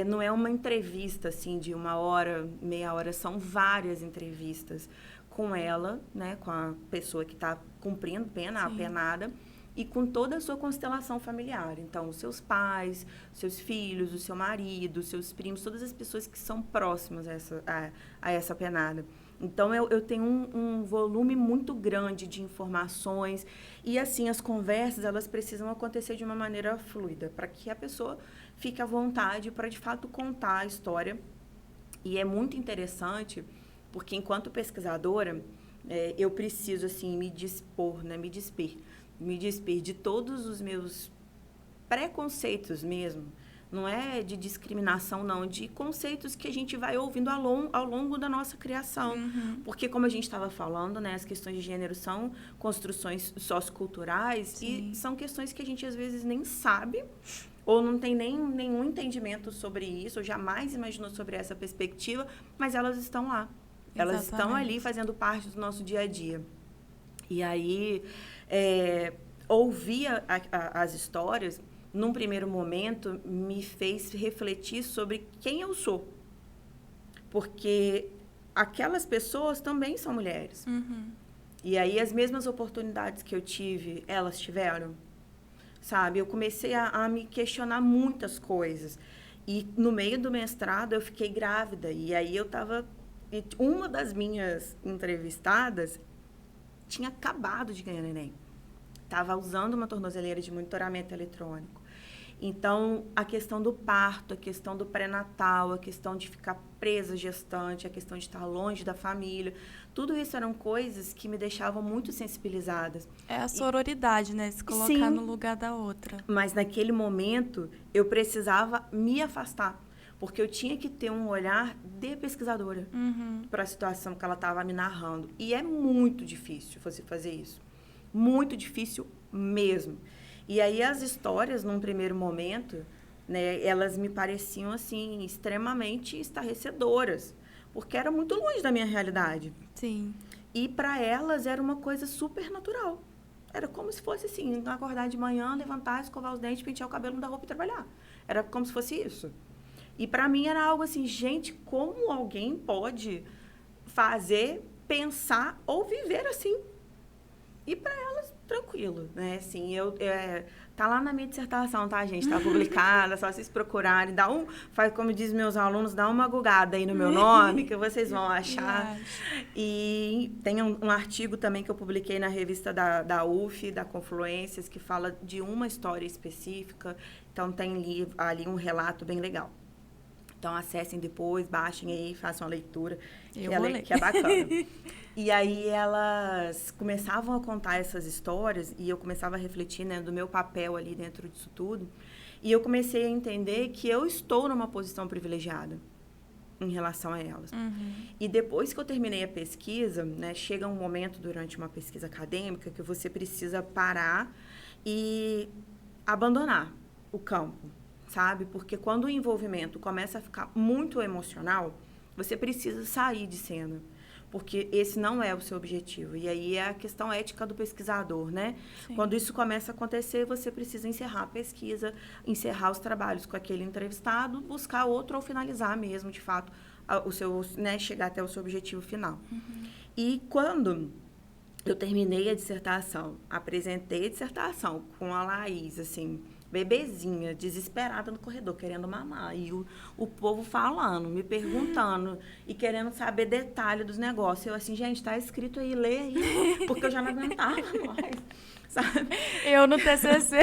Não é uma entrevista, assim, de 1 hora, meia hora, são várias entrevistas com ela, né, com a pessoa que está cumprindo pena, a penada, e com toda a sua constelação familiar. Então, os seus pais, os seus filhos, o seu marido, os seus primos, todas as pessoas que são próximas a essa penada. Então, eu tenho um volume muito grande de informações e, assim, as conversas, elas precisam acontecer de uma maneira fluida, para que a pessoa fique à vontade para, de fato, contar a história. E é muito interessante, porque, enquanto pesquisadora, eu preciso, assim, me despir de todos os meus preconceitos mesmo. Não é de discriminação, não, de conceitos que a gente vai ouvindo ao longo da nossa criação. Porque, como a gente estava falando, né, as questões de gênero são construções socioculturais e são questões que a gente, às vezes, nem sabe ou não tem nenhum entendimento sobre isso, ou jamais imaginou sobre essa perspectiva, mas elas estão lá. Elas estão ali fazendo parte do nosso dia a dia. E aí, ouvir as histórias, num primeiro momento, me fez refletir sobre quem eu sou. Porque aquelas pessoas também são mulheres. E aí, as mesmas oportunidades que eu tive, elas tiveram. Sabe? Eu comecei a me questionar muitas coisas. E, no meio do mestrado, eu fiquei grávida. E aí, uma das minhas entrevistadas tinha acabado de ganhar neném. Estava usando uma tornozeleira de monitoramento eletrônico. Então, a questão do parto, a questão do pré-natal, a questão de ficar presa gestante, a questão de estar longe da família, tudo isso eram coisas que me deixavam muito sensibilizadas. É a sororidade, né? Se colocar Sim. no lugar da outra. Mas naquele momento, eu precisava me afastar, porque eu tinha que ter um olhar de pesquisadora para a situação que ela estava me narrando. E é muito difícil você fazer isso. Muito difícil mesmo. E aí as histórias, num primeiro momento, né, elas me pareciam assim extremamente estarrecedoras, porque era muito longe da minha realidade. Sim. E para elas era uma coisa super natural. Era como se fosse assim, acordar de manhã, levantar, escovar os dentes, pentear o cabelo, mudar a roupa e trabalhar. Era como se fosse isso. E para mim era algo assim, gente, como alguém pode fazer, pensar ou viver assim? E para elas, tranquilo, né? Assim, tá lá na minha dissertação, tá, gente? Tá publicada, só vocês procurarem. Faz como diz meus alunos, dá uma gugada aí no meu nome, que vocês vão achar. E tem um artigo também que eu publiquei na revista da UF, da Confluências, que fala de uma história específica. Então, tem ali um relato bem legal. Então, acessem depois, baixem aí, façam a leitura, que é bacana. E aí, elas começavam a contar essas histórias e eu começava a refletir, né, do meu papel ali dentro disso tudo. E eu comecei a entender que eu estou numa posição privilegiada em relação a elas. E depois que eu terminei a pesquisa, né, chega um momento durante uma pesquisa acadêmica que você precisa parar e abandonar o campo, sabe? Porque quando o envolvimento começa a ficar muito emocional, você precisa sair de cena, porque esse não é o seu objetivo. E aí é a questão ética do pesquisador, né? Sim. Quando isso começa a acontecer, você precisa encerrar a pesquisa, encerrar os trabalhos com aquele entrevistado, buscar outro ou finalizar mesmo, de fato, né, chegar até o seu objetivo final. E quando eu terminei a dissertação, apresentei a dissertação com a Laís, assim, bebezinha, desesperada no corredor, querendo mamar. E o povo falando, me perguntando e querendo saber detalhe dos negócios. Eu assim, gente, tá escrito aí, lê aí, porque eu já não aguentava mais, sabe? Eu no TCC.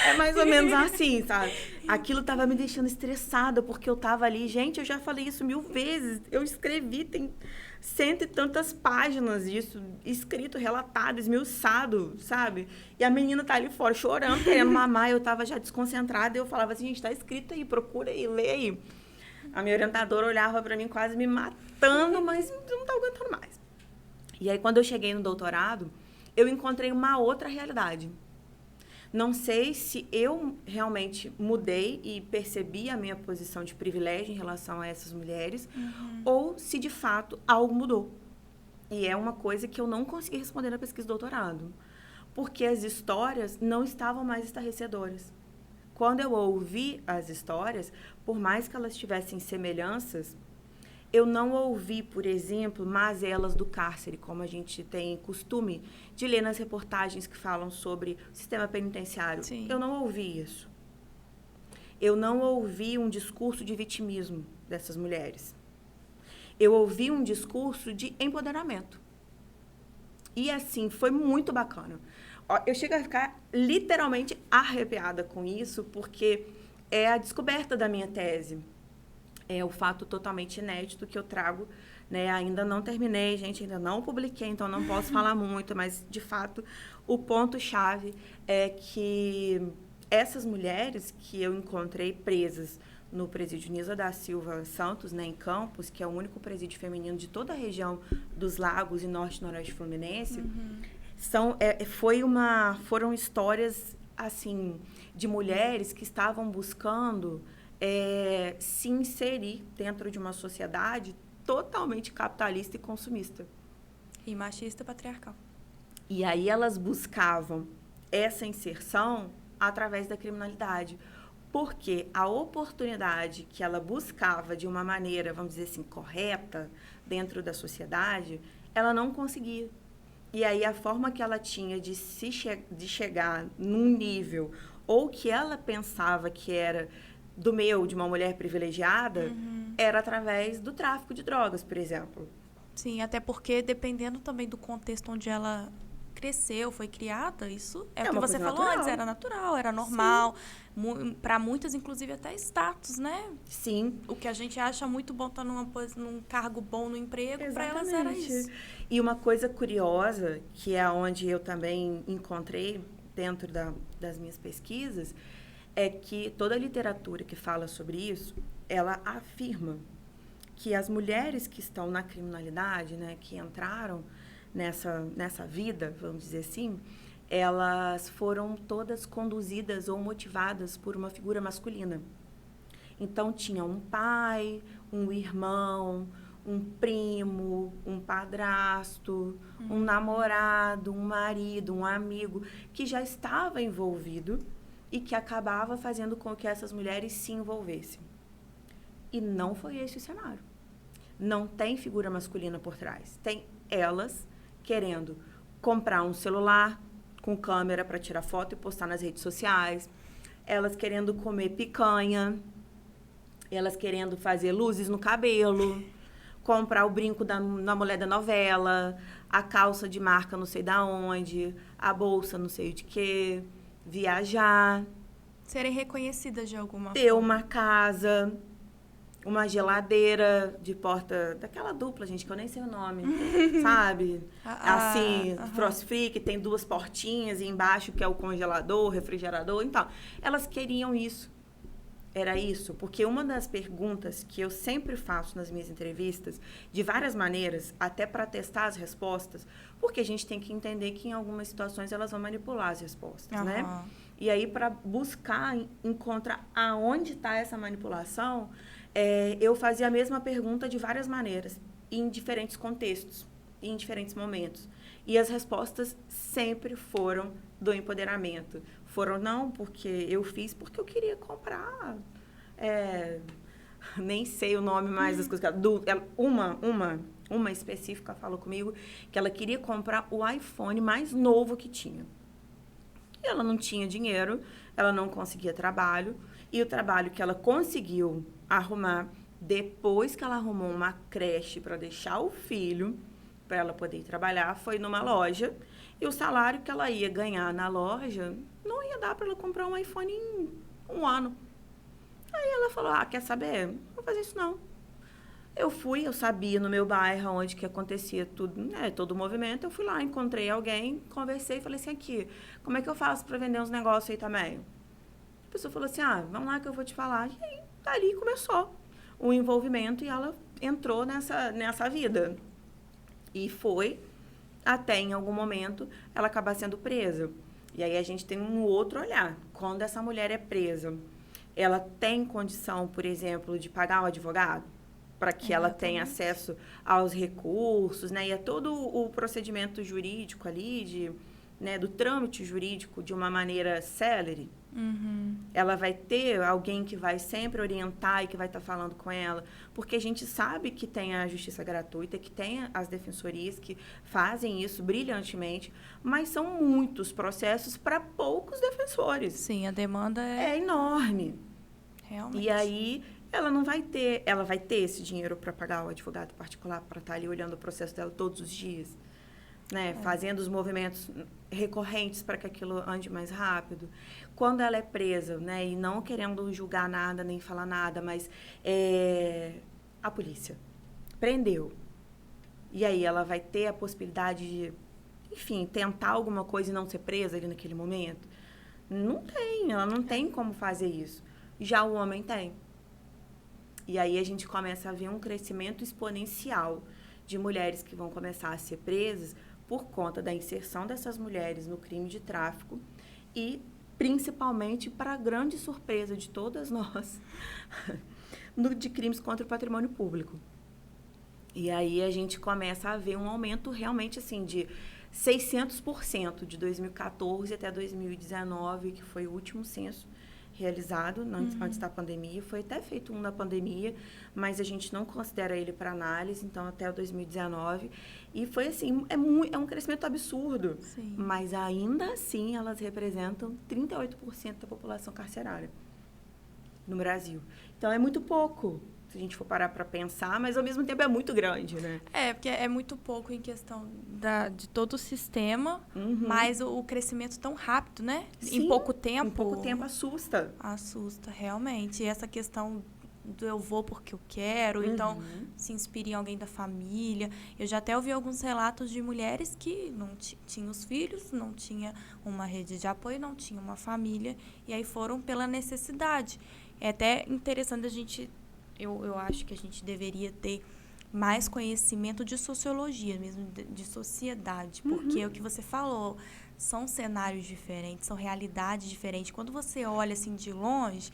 É mais ou menos assim, sabe? Aquilo tava me deixando estressada, porque eu tava ali, gente, eu já falei isso 1000 vezes, eu escrevi, tem 100 e tantas páginas disso, escrito, relatado, esmiuçado, sabe? E a menina tá ali fora chorando, querendo mamar, eu tava já desconcentrada, e eu falava assim, gente, tá escrito aí, procura aí, lê aí. A minha orientadora olhava pra mim quase me matando, mas eu não tava aguentando mais. E aí, quando eu cheguei no doutorado, eu encontrei uma outra realidade. Não sei se eu realmente mudei e percebi a minha posição de privilégio em relação a essas mulheres, ou se, de fato, algo mudou. E é uma coisa que eu não consegui responder na pesquisa de doutorado, porque as histórias não estavam mais estarrecedoras. Quando eu ouvi as histórias, por mais que elas tivessem semelhanças, eu não ouvi, por exemplo, mazelas do cárcere, como a gente tem costume de ler nas reportagens que falam sobre o sistema penitenciário. Sim. Eu não ouvi isso. Eu não ouvi um discurso de vitimismo dessas mulheres. Eu ouvi um discurso de empoderamento. E, assim, foi muito bacana. Eu chego a ficar literalmente arrepiada com isso, porque é a descoberta da minha tese. É o fato totalmente inédito que eu trago, né? Ainda não terminei, gente, ainda não publiquei, então não posso falar muito, mas, de fato, o ponto-chave é que essas mulheres que eu encontrei presas no presídio Nisa da Silva Santos, né, em Campos, que é o único presídio feminino de toda a região dos Lagos e Norte e Noroeste Fluminense, foram histórias, assim, de mulheres que estavam buscando se inserir dentro de uma sociedade totalmente capitalista e consumista. E machista patriarcal. E aí elas buscavam essa inserção através da criminalidade. Porque a oportunidade que ela buscava de uma maneira, vamos dizer assim, correta, dentro da sociedade, ela não conseguia. E aí a forma que ela tinha de chegar num nível, ou que ela pensava que era de uma mulher privilegiada, era através do tráfico de drogas, por exemplo. Sim, até porque dependendo também do contexto onde ela cresceu, foi criada, isso é É o que uma você coisa falou natural. antes, era natural, era normal. Para muitas, inclusive, até status, né? Sim, O que a gente acha muito bom estar num cargo bom no emprego, para elas era isso. E uma coisa curiosa, que é onde eu também encontrei dentro das minhas pesquisas, é que toda a literatura que fala sobre isso, ela afirma que as mulheres que estão na criminalidade, né, que entraram nessa vida, vamos dizer assim, elas foram todas conduzidas ou motivadas por uma figura masculina. Então, tinha um pai, um irmão, um primo, um padrasto, um namorado, um marido, um amigo, que já estava envolvido e que acabava fazendo com que essas mulheres se envolvessem. E não foi esse o cenário. Não tem figura masculina por trás. Tem elas querendo comprar um celular com câmera para tirar foto e postar nas redes sociais. Elas querendo comer picanha. Elas querendo fazer luzes no cabelo. Comprar o brinco da mulher da novela. A calça de marca não sei da onde. A bolsa não sei de quê. Viajar. Serem reconhecidas de alguma Ter forma. uma casa. Uma geladeira de porta... Daquela dupla, gente, que eu nem sei o nome. Sabe? Assim, frost free, que tem 2 portinhas e embaixo que é o congelador, refrigerador. Então, elas queriam isso. Era isso. Porque uma das perguntas que eu sempre faço nas minhas entrevistas, de várias maneiras, até para testar as respostas, porque a gente tem que entender que em algumas situações elas vão manipular as respostas, né? E aí, para buscar encontrar aonde está essa manipulação... eu fazia a mesma pergunta de várias maneiras, em diferentes contextos, em diferentes momentos. E as respostas sempre foram do empoderamento. Foram, não, porque eu fiz porque eu queria comprar. Nem sei o nome mais das coisas. Uma específica falou comigo que ela queria comprar o iPhone mais novo que tinha. E ela não tinha dinheiro, ela não conseguia trabalho. E o trabalho que ela conseguiu arrumar, depois que ela arrumou uma creche para deixar o filho, para ela poder ir trabalhar, foi numa loja. E o salário que ela ia ganhar na loja não ia dar para ela comprar um iPhone em 1 ano. Aí ela falou, quer saber? Não vou fazer isso não. Eu sabia no meu bairro onde que acontecia tudo, né, todo o movimento. Eu fui lá, encontrei alguém, conversei e falei assim, aqui, como é que eu faço para vender uns negócios aí também? A pessoa falou assim, vamos lá que eu vou te falar. E aí, dali começou o envolvimento e ela entrou nessa vida. E foi até, em algum momento, ela acabar sendo presa. E aí a gente tem um outro olhar. Quando essa mulher é presa, ela tem condição, por exemplo, de pagar um advogado? Para que ela tenha acesso aos recursos, né? E a todo o procedimento jurídico ali, do trâmite jurídico de uma maneira célere. Ela vai ter alguém que vai sempre orientar e que vai estar falando com ela, porque a gente sabe que tem a justiça gratuita, que tem as defensorias que fazem isso brilhantemente, mas são muitos processos para poucos defensores. Sim, a demanda é enorme. Realmente. E aí ela vai ter esse dinheiro para pagar o advogado particular para estar ali olhando o processo dela todos os dias, né? Fazendo os movimentos recorrentes para que aquilo ande mais rápido. Quando ela é presa, né, e não querendo julgar nada, nem falar nada, mas a polícia prendeu. E aí ela vai ter a possibilidade de, enfim, tentar alguma coisa e não ser presa ali naquele momento? Não tem, ela não tem como fazer isso. Já o homem tem. E aí a gente começa a ver um crescimento exponencial de mulheres que vão começar a ser presas por conta da inserção dessas mulheres no crime de tráfico e, principalmente, para a grande surpresa de todas nós, de crimes contra o patrimônio público. E aí a gente começa a ver um aumento realmente assim de 600% de 2014 até 2019, que foi o último censo realizado antes da pandemia. Foi até feito um na pandemia, mas a gente não considera ele para análise, então até 2019. E foi assim, é um crescimento absurdo. Sim. Mas ainda assim elas representam 38% da população carcerária no Brasil. Então é muito pouco. se a gente for parar para pensar, mas ao mesmo tempo é muito grande, né? Porque é muito pouco em questão de todo o sistema, Uhum. mas o crescimento tão rápido, né? Sim, em pouco tempo. Em pouco tempo assusta. Assusta, realmente. E essa questão do eu vou porque eu quero, então se inspira em alguém da família. Eu já até ouvi alguns relatos de mulheres que não tinham os filhos, não tinha uma rede de apoio, não tinha uma família, e aí foram pela necessidade. É até interessante a gente, eu acho que a gente deveria ter mais conhecimento de sociologia, mesmo de sociedade, porque é o que você falou, são cenários diferentes, são realidades diferentes. Quando você olha assim de longe,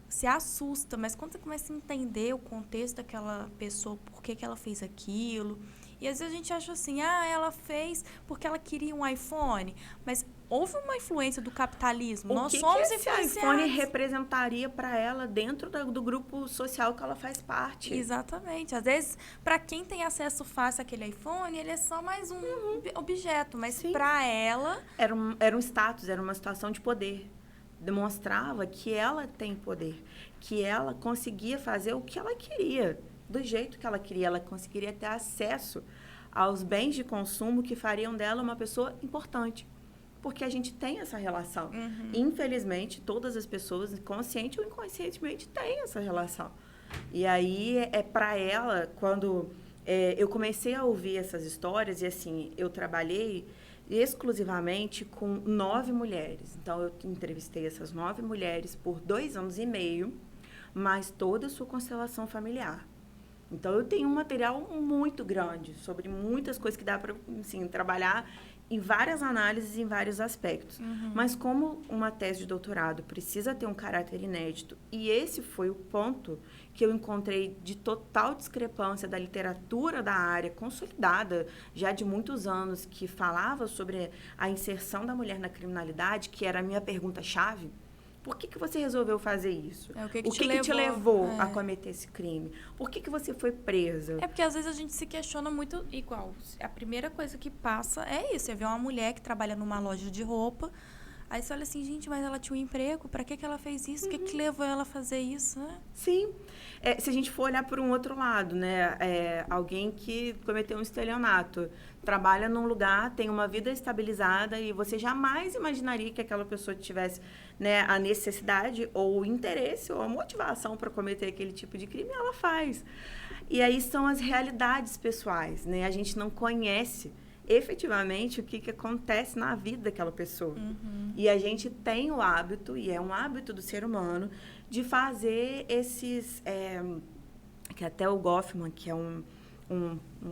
você assusta, mas quando você começa a entender o contexto daquela pessoa, por que ela fez aquilo, e às vezes a gente acha assim, ela fez porque ela queria um iPhone, mas houve uma influência do capitalismo, nós somos que esse influenciados. iPhone representaria para ela dentro do grupo social que ela faz parte? Exatamente. Às vezes, para quem tem acesso fácil àquele iPhone, ele é só mais um objeto, mas para ela... Era um status, era uma situação de poder. Demonstrava que ela tem poder, que ela conseguia fazer o que ela queria, do jeito que ela queria. Ela conseguiria ter acesso aos bens de consumo que fariam dela uma pessoa importante. Porque a gente tem essa relação. Infelizmente, todas as pessoas, consciente ou inconscientemente, têm essa relação. E aí, para ela, quando eu comecei a ouvir essas histórias, e assim, eu trabalhei exclusivamente com 9 mulheres. Então, eu entrevistei essas 9 mulheres por 2 anos e meio, mas toda a sua constelação familiar. Então, eu tenho um material muito grande sobre muitas coisas que dá para, assim, trabalhar em várias análises, em vários aspectos. Mas como uma tese de doutorado precisa ter um caráter inédito, e esse foi o ponto que eu encontrei de total discrepância da literatura da área consolidada, já de muitos anos, que falava sobre a inserção da mulher na criminalidade, que era a minha pergunta-chave. Por que você resolveu fazer isso? O que te levou a cometer esse crime? Por que você foi presa? É porque às vezes a gente se questiona muito igual. A primeira coisa que passa é isso. Você vê uma mulher que trabalha numa loja de roupa, aí você olha assim, gente, mas ela tinha um emprego, pra que ela fez isso? O que levou ela a fazer isso, né? Sim. Se a gente for olhar por um outro lado, né? Alguém que cometeu um estelionato, trabalha num lugar, tem uma vida estabilizada e você jamais imaginaria que aquela pessoa tivesse, né, a necessidade ou o interesse ou a motivação para cometer aquele tipo de crime, ela faz. E aí são as realidades pessoais, né? A gente não conhece efetivamente o que acontece na vida daquela pessoa. E a gente tem o hábito, e é um hábito do ser humano, de fazer esses... que até o Goffman, que é um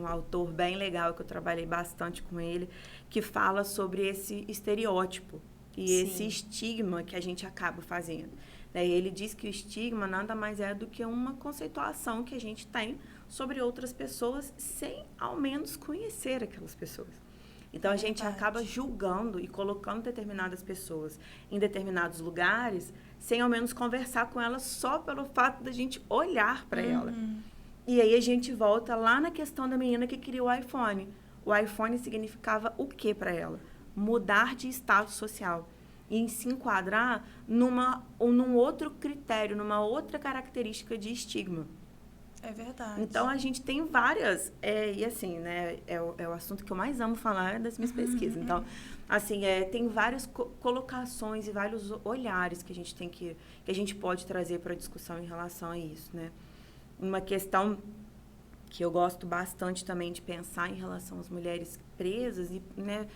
autor bem legal, que eu trabalhei bastante com ele, que fala sobre esse estereótipo e esse estigma que a gente acaba fazendo. Ele diz que o estigma nada mais é do que uma conceituação que a gente tem sobre outras pessoas sem, ao menos, conhecer aquelas pessoas. Então, a gente acaba julgando e colocando determinadas pessoas em determinados lugares sem, ao menos, conversar com elas só pelo fato da gente olhar para ela. E aí, a gente volta lá na questão da menina que criou o iPhone. O iPhone significava o quê para ela? Mudar de status social. E se enquadrar num outro critério, numa outra característica de estigma. É verdade. Então, a gente tem várias... e assim, né? É o assunto que eu mais amo falar das minhas pesquisas. Então, assim, tem várias colocações e vários olhares que a gente tem que a gente pode trazer para a discussão em relação a isso, né? Uma questão que eu gosto bastante também de pensar em relação às mulheres presas e, né,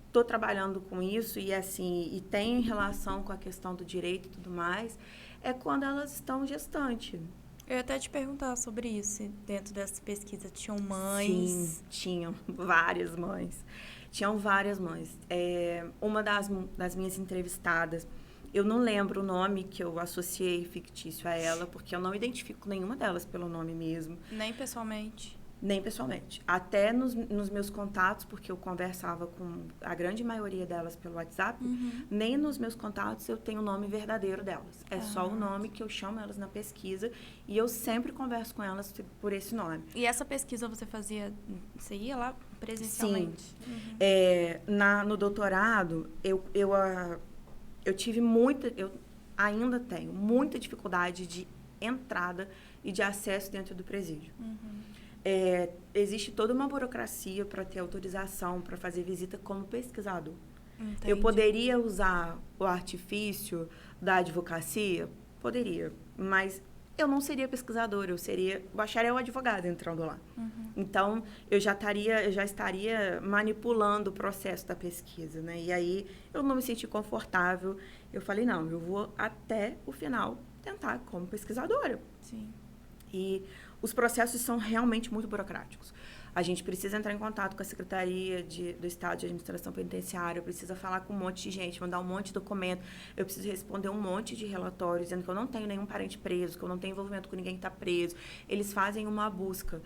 estou trabalhando com isso e assim, e tem relação com a questão do direito e tudo mais, é quando elas estão gestantes. Eu ia até te perguntar sobre isso. Dentro dessa pesquisa, tinham mães? Sim, tinham várias mães. Tinham várias mães. Uma das minhas entrevistadas, eu não lembro o nome que eu associei fictício a ela, porque eu não identifico nenhuma delas pelo nome mesmo. Nem pessoalmente? Nem pessoalmente. Até nos meus contatos, porque eu conversava com a grande maioria delas pelo WhatsApp, nem nos meus contatos eu tenho o nome verdadeiro delas. É só o nome que eu chamo elas na pesquisa e eu sempre converso com elas por esse nome. E essa pesquisa você ia lá presencialmente? Sim. No doutorado, eu tive ainda tenho muita dificuldade de entrada e de acesso dentro do presídio. Uhum. Existe toda uma burocracia para ter autorização para fazer visita como pesquisador. Entendi. Eu poderia usar o artifício da advocacia? Poderia, mas eu não seria pesquisadora, eu seria bacharel advogado entrando lá. Uhum. Então, eu já estaria manipulando o processo da pesquisa, né? E aí, eu não me senti confortável. Eu falei, não, eu vou até o final tentar como pesquisadora. Sim. E os processos são realmente muito burocráticos. A gente precisa entrar em contato com a Secretaria do Estado de Administração Penitenciária, precisa falar com um monte de gente, mandar um monte de documento, eu preciso responder um monte de relatórios, dizendo que eu não tenho nenhum parente preso, que eu não tenho envolvimento com ninguém que está preso. Eles fazem uma busca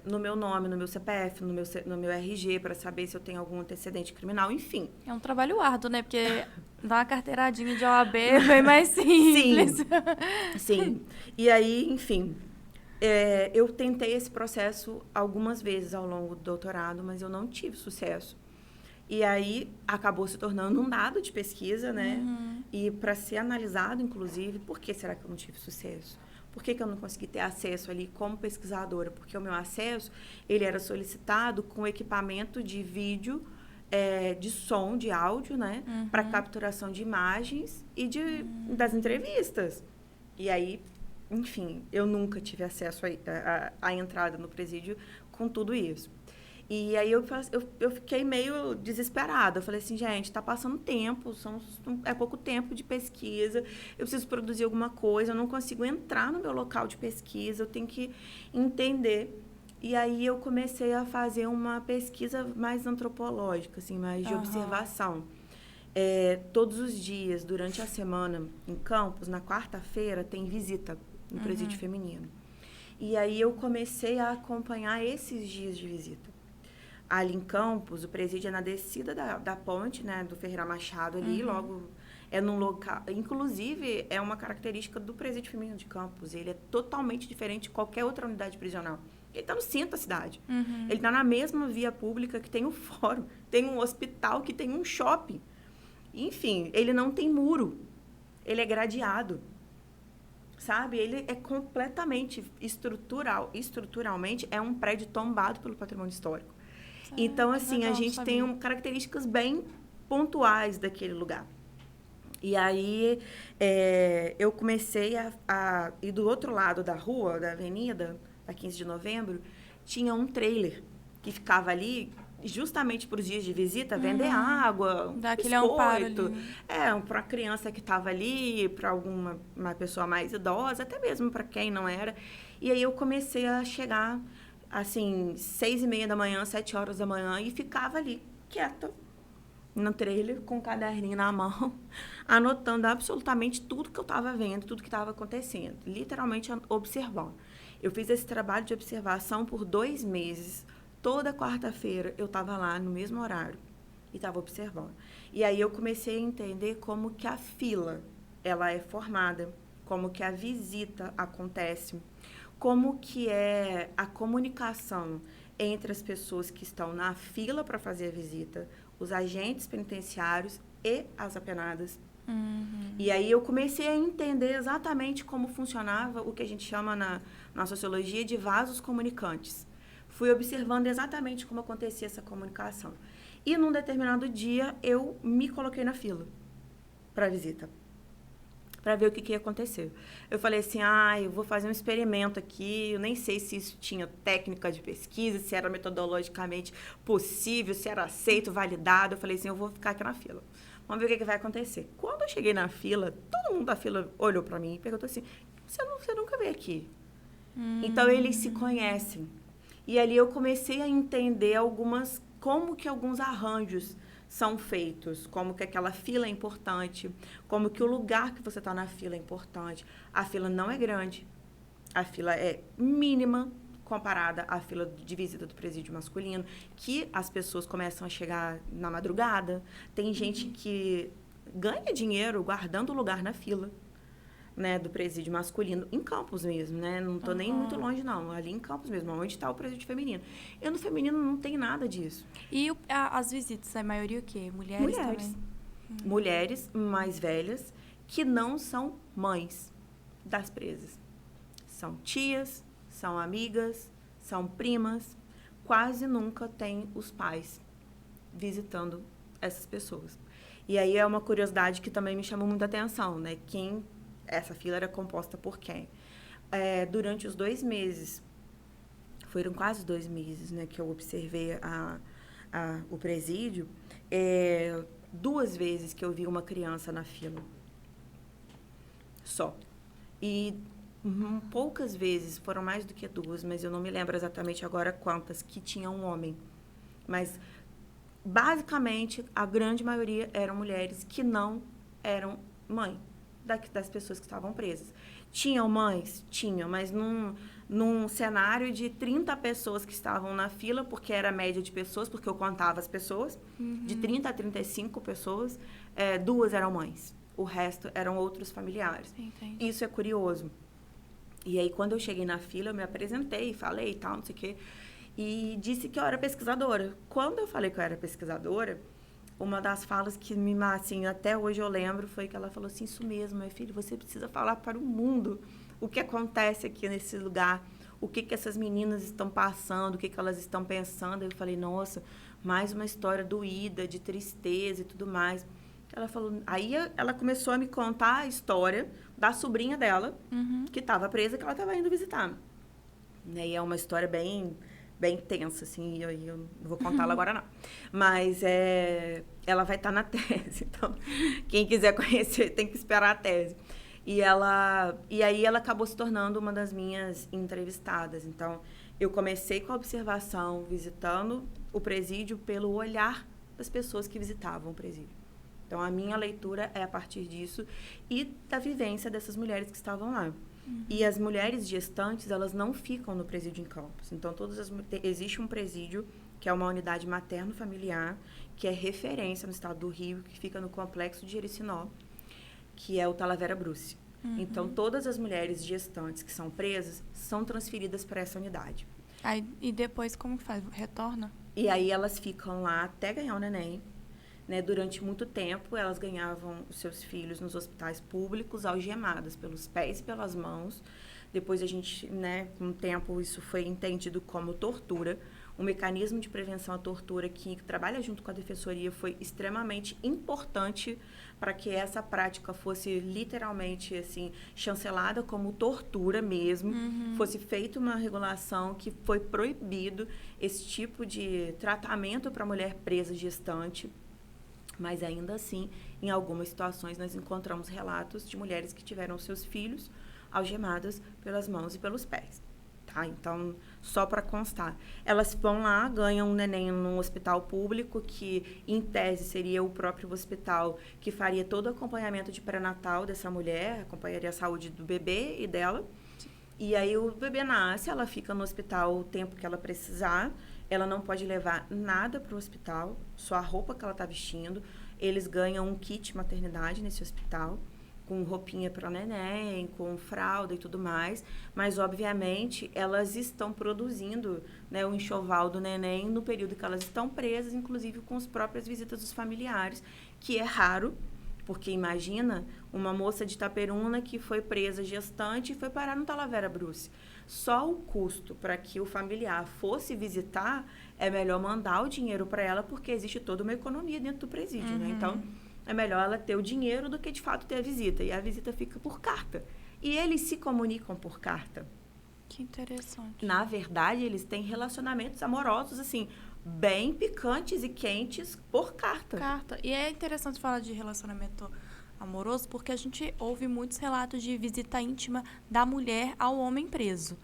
no meu nome, no meu CPF, no meu RG, para saber se eu tenho algum antecedente criminal, enfim. É um trabalho árduo, né? Porque dar uma carteiradinha de OAB é bem mais simples. Sim. E aí, enfim... eu tentei esse processo algumas vezes ao longo do doutorado, mas eu não tive sucesso. E aí, acabou se tornando um dado de pesquisa, né? Uhum. E para ser analisado, inclusive, por que será que eu não tive sucesso? Por que eu não consegui ter acesso ali como pesquisadora? Porque o meu acesso, ele era solicitado com equipamento de vídeo, de som, de áudio, né? Uhum. Para capturação de imagens e das entrevistas. E aí... Enfim, eu nunca tive acesso à entrada no presídio com tudo isso. E aí eu fiquei meio desesperada. Eu falei assim, gente, está passando tempo, é pouco tempo de pesquisa, eu preciso produzir alguma coisa, eu não consigo entrar no meu local de pesquisa, eu tenho que entender. E aí eu comecei a fazer uma pesquisa mais antropológica, assim, mais de observação. Todos os dias, durante a semana, em Campos, na quarta-feira, tem visita no presídio feminino. E aí eu comecei a acompanhar esses dias de visita. Ali em Campos, o presídio é na descida da ponte, né, do Ferreira Machado, ali, logo é num local... Inclusive, é uma característica do presídio feminino de Campos. Ele é totalmente diferente de qualquer outra unidade prisional. Ele está no centro da cidade. Uhum. Ele está na mesma via pública que tem um fórum, tem um hospital, que tem um shopping. Enfim, ele não tem muro. Ele é gradeado. Sabe? Ele é completamente estruturalmente, é um prédio tombado pelo patrimônio histórico. Então, assim, a gente tem características bem pontuais daquele lugar. E aí, eu comecei a ir do outro lado da rua, da avenida, da 15 de novembro, tinha um trailer que ficava ali justamente para os dias de visita, vender água, dá aquele amparo ali. Para a criança que estava ali, para uma pessoa mais idosa, até mesmo para quem não era. E aí eu comecei a chegar, assim, 6h30 da manhã, 7 horas da manhã, e ficava ali, quieta, no trailer, com o caderninho na mão, anotando absolutamente tudo que eu estava vendo, tudo que estava acontecendo, literalmente observando. Eu fiz esse trabalho de observação por 2 meses. Toda quarta-feira eu estava lá no mesmo horário e estava observando. E aí eu comecei a entender como que a fila ela é formada, como que a visita acontece, como que é a comunicação entre as pessoas que estão na fila para fazer a visita, os agentes penitenciários e as apenadas. Uhum. E aí eu comecei a entender exatamente como funcionava o que a gente chama na sociologia de vasos comunicantes. Fui observando exatamente como acontecia essa comunicação. E num determinado dia, eu me coloquei na fila para a visita, para ver o que ia acontecer. Eu falei assim, eu vou fazer um experimento aqui, eu nem sei se isso tinha técnica de pesquisa, se era metodologicamente possível, se era aceito, validado. Eu falei assim, eu vou ficar aqui na fila. Vamos ver o que vai acontecer. Quando eu cheguei na fila, todo mundo da fila olhou para mim e perguntou assim, você nunca veio aqui? Então, eles se conhecem. E ali eu comecei a entender como que alguns arranjos são feitos, como que aquela fila é importante, como que o lugar que você está na fila é importante. A fila não é grande, a fila é mínima comparada à fila de visita do presídio masculino, que as pessoas começam a chegar na madrugada. Tem gente que ganha dinheiro guardando lugar na fila, né, do presídio masculino, em Campos mesmo, né? Não estou nem muito longe, não. Ali em Campos mesmo, onde está o presídio feminino. E no feminino não tem nada disso. E as visitas, a maioria o quê? Mulheres também? Mulheres mais velhas que não são mães das presas. São tias, são amigas, são primas. Quase nunca tem os pais visitando essas pessoas. E aí é uma curiosidade que também me chamou muita atenção, né? Essa fila era composta por quem? Durante os 2 meses, foram quase 2 meses, né, que eu observei o presídio, 2 vezes que eu vi uma criança na fila. Só. E poucas vezes, foram mais do que 2, mas eu não me lembro exatamente agora quantas, que tinha um homem. Mas, basicamente, a grande maioria eram mulheres que não eram mãe das pessoas que estavam presas. Tinham mães? Tinham, mas num cenário de 30 pessoas que estavam na fila, porque era a média de pessoas, porque eu contava as pessoas, de 30 a 35 pessoas, 2 eram mães. O resto eram outros familiares. Entendi. Isso é curioso. E aí, quando eu cheguei na fila, eu me apresentei, falei e tal, não sei o quê, e disse que eu era pesquisadora. Quando eu falei que eu era pesquisadora, uma das falas que assim, até hoje eu lembro, foi que ela falou assim, isso mesmo, meu filho, você precisa falar para o mundo o que acontece aqui nesse lugar, o que essas meninas estão passando, o que elas estão pensando. Eu falei, nossa, mais uma história doída, de tristeza e tudo mais. Ela falou, aí ela começou a me contar a história da sobrinha dela, que estava presa, que ela estava indo visitar. E é uma história bem tensa, assim, e eu não vou contá-la agora, não. Mas ela vai estar na tese, então quem quiser conhecer tem que esperar a tese. E aí ela acabou se tornando uma das minhas entrevistadas. Então, eu comecei com a observação, visitando o presídio pelo olhar das pessoas que visitavam o presídio. Então, a minha leitura é a partir disso e da vivência dessas mulheres que estavam lá. E as mulheres gestantes, elas não ficam no presídio em Campos. Então, existe um presídio, que é uma unidade materno-familiar, que é referência no estado do Rio, que fica no complexo de Jericinó, que é o Talavera Bruce. Então, todas as mulheres gestantes que são presas são transferidas para essa unidade. Aí, e depois, como que faz? Retorna? E aí, elas ficam lá até ganhar o neném. Né, durante muito tempo, elas ganhavam os seus filhos nos hospitais públicos, algemadas pelos pés e pelas mãos. Depois, com o tempo, isso foi entendido como tortura. O mecanismo de prevenção à tortura que trabalha junto com a Defensoria foi extremamente importante para que essa prática fosse literalmente assim, chancelada como tortura mesmo. Fosse feita uma regulação que foi proibido esse tipo de tratamento para mulher presa gestante. Mas, ainda assim, em algumas situações, nós encontramos relatos de mulheres que tiveram seus filhos algemadas pelas mãos e pelos pés. Tá? Então, só para constar. Elas vão lá, ganham um neném num hospital público, que, em tese, seria o próprio hospital que faria todo o acompanhamento de pré-natal dessa mulher, acompanharia a saúde do bebê e dela. E aí, o bebê nasce, ela fica no hospital o tempo que ela precisar. Ela não pode levar nada para o hospital, só a roupa que ela está vestindo. Eles ganham um kit maternidade nesse hospital, com roupinha para neném, com fralda e tudo mais. Mas, obviamente, elas estão produzindo, né, o enxoval do neném no período que elas estão presas, inclusive com as próprias visitas dos familiares, que é raro, porque imagina uma moça de Itaperuna que foi presa gestante e foi parar no Talavera Bruce. Só o custo para que o familiar fosse visitar, é melhor mandar o dinheiro para ela, porque existe toda uma economia dentro do presídio, né? Então, é melhor ela ter o dinheiro do que, de fato, ter a visita. E a visita fica por carta. E eles se comunicam por carta. Que interessante. Na verdade, eles têm relacionamentos amorosos, assim, bem picantes e quentes por carta. E é interessante falar de relacionamento amoroso, porque a gente ouve muitos relatos de visita íntima da mulher ao homem preso.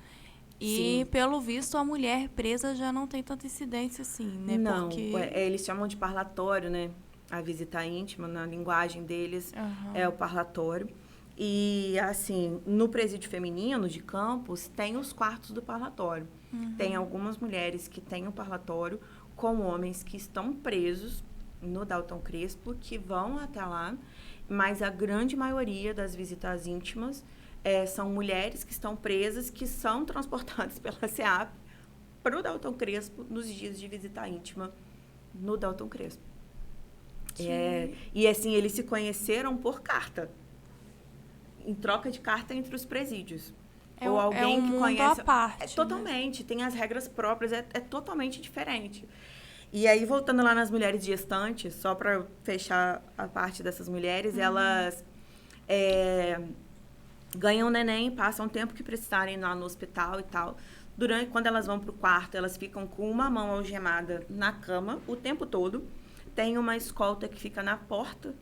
E, pelo visto, a mulher presa já não tem tanta incidência assim, né? Não, porque... eles chamam de parlatório, né? A visita íntima, na linguagem deles, é o parlatório. E, assim, no presídio feminino de Campos, tem os quartos do parlatório. Tem algumas mulheres que têm um parlatório com homens que estão presos no Dalton Crespo, que vão até lá, mas a grande maioria das visitas íntimas são mulheres que estão presas, que são transportadas pela SEAP para o Dalton Crespo nos dias de visita íntima no Dalton Crespo. E, assim, eles se conheceram por carta, em troca de carta entre os presídios. ou alguém um que mundo conhece. à parte, É né? totalmente, tem as regras próprias, é totalmente diferente. E aí, voltando lá nas mulheres gestantes, só para fechar a parte dessas mulheres, elas ganham neném, passam o tempo que precisarem lá no hospital e tal. Quando elas vão pro quarto, elas ficam com uma mão algemada na cama o tempo todo. Tem uma escolta que fica na porta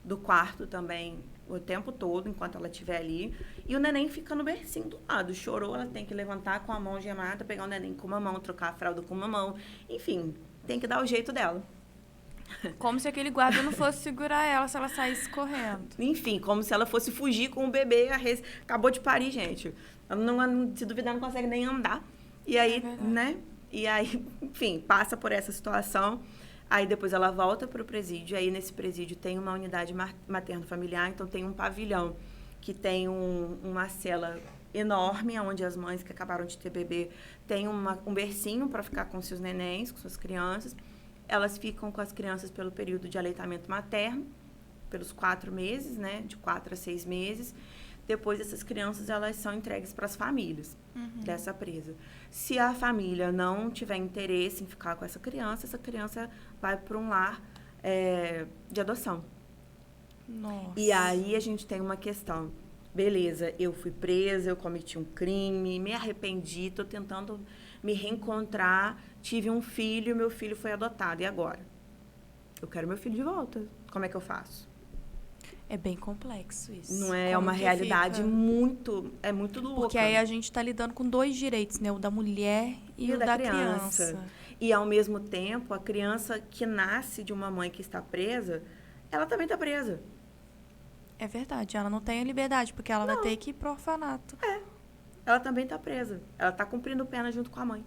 do quarto também o tempo todo, enquanto ela estiver ali. E o neném fica no bercinho do lado. Chorou, ela tem que levantar com a mão algemada, pegar o neném com uma mão, trocar a fralda com uma mão. Enfim, tem que dar o jeito dela. Como se aquele guarda não fosse segurar ela se ela saísse correndo. Enfim, como se ela fosse fugir com o bebê. Acabou de parir, gente. Ela se duvidar, não consegue nem andar. E aí, né? E aí, enfim, passa por essa situação. Aí depois ela volta para o presídio. Aí nesse presídio tem uma unidade materno-familiar. Então tem um pavilhão que tem uma cela enorme, onde as mães que acabaram de ter bebê têm um bercinho para ficar com seus nenéns, com suas crianças. Elas ficam com as crianças pelo período de aleitamento materno, pelos 4 meses, né? De 4 a 6 meses. Depois, essas crianças, elas são entregues para as famílias dessa presa. Se a família não tiver interesse em ficar com essa criança vai para um lar de adoção. Nossa. E aí, a gente tem uma questão. Beleza, eu fui presa, eu cometi um crime, me arrependi, estou tentando me reencontrar, tive um filho, meu filho foi adotado. E agora? Eu quero meu filho de volta. Como é que eu faço? É bem complexo isso. Não é? É Como uma que realidade fica? muito louca. Porque aí a gente tá lidando com 2 direitos, né? O da mulher e o da criança. E, ao mesmo tempo, a criança que nasce de uma mãe que está presa, ela também está presa. É verdade, ela não tem a liberdade, porque ela vai ter que ir pro orfanato. Ela também está presa. Ela está cumprindo pena junto com a mãe.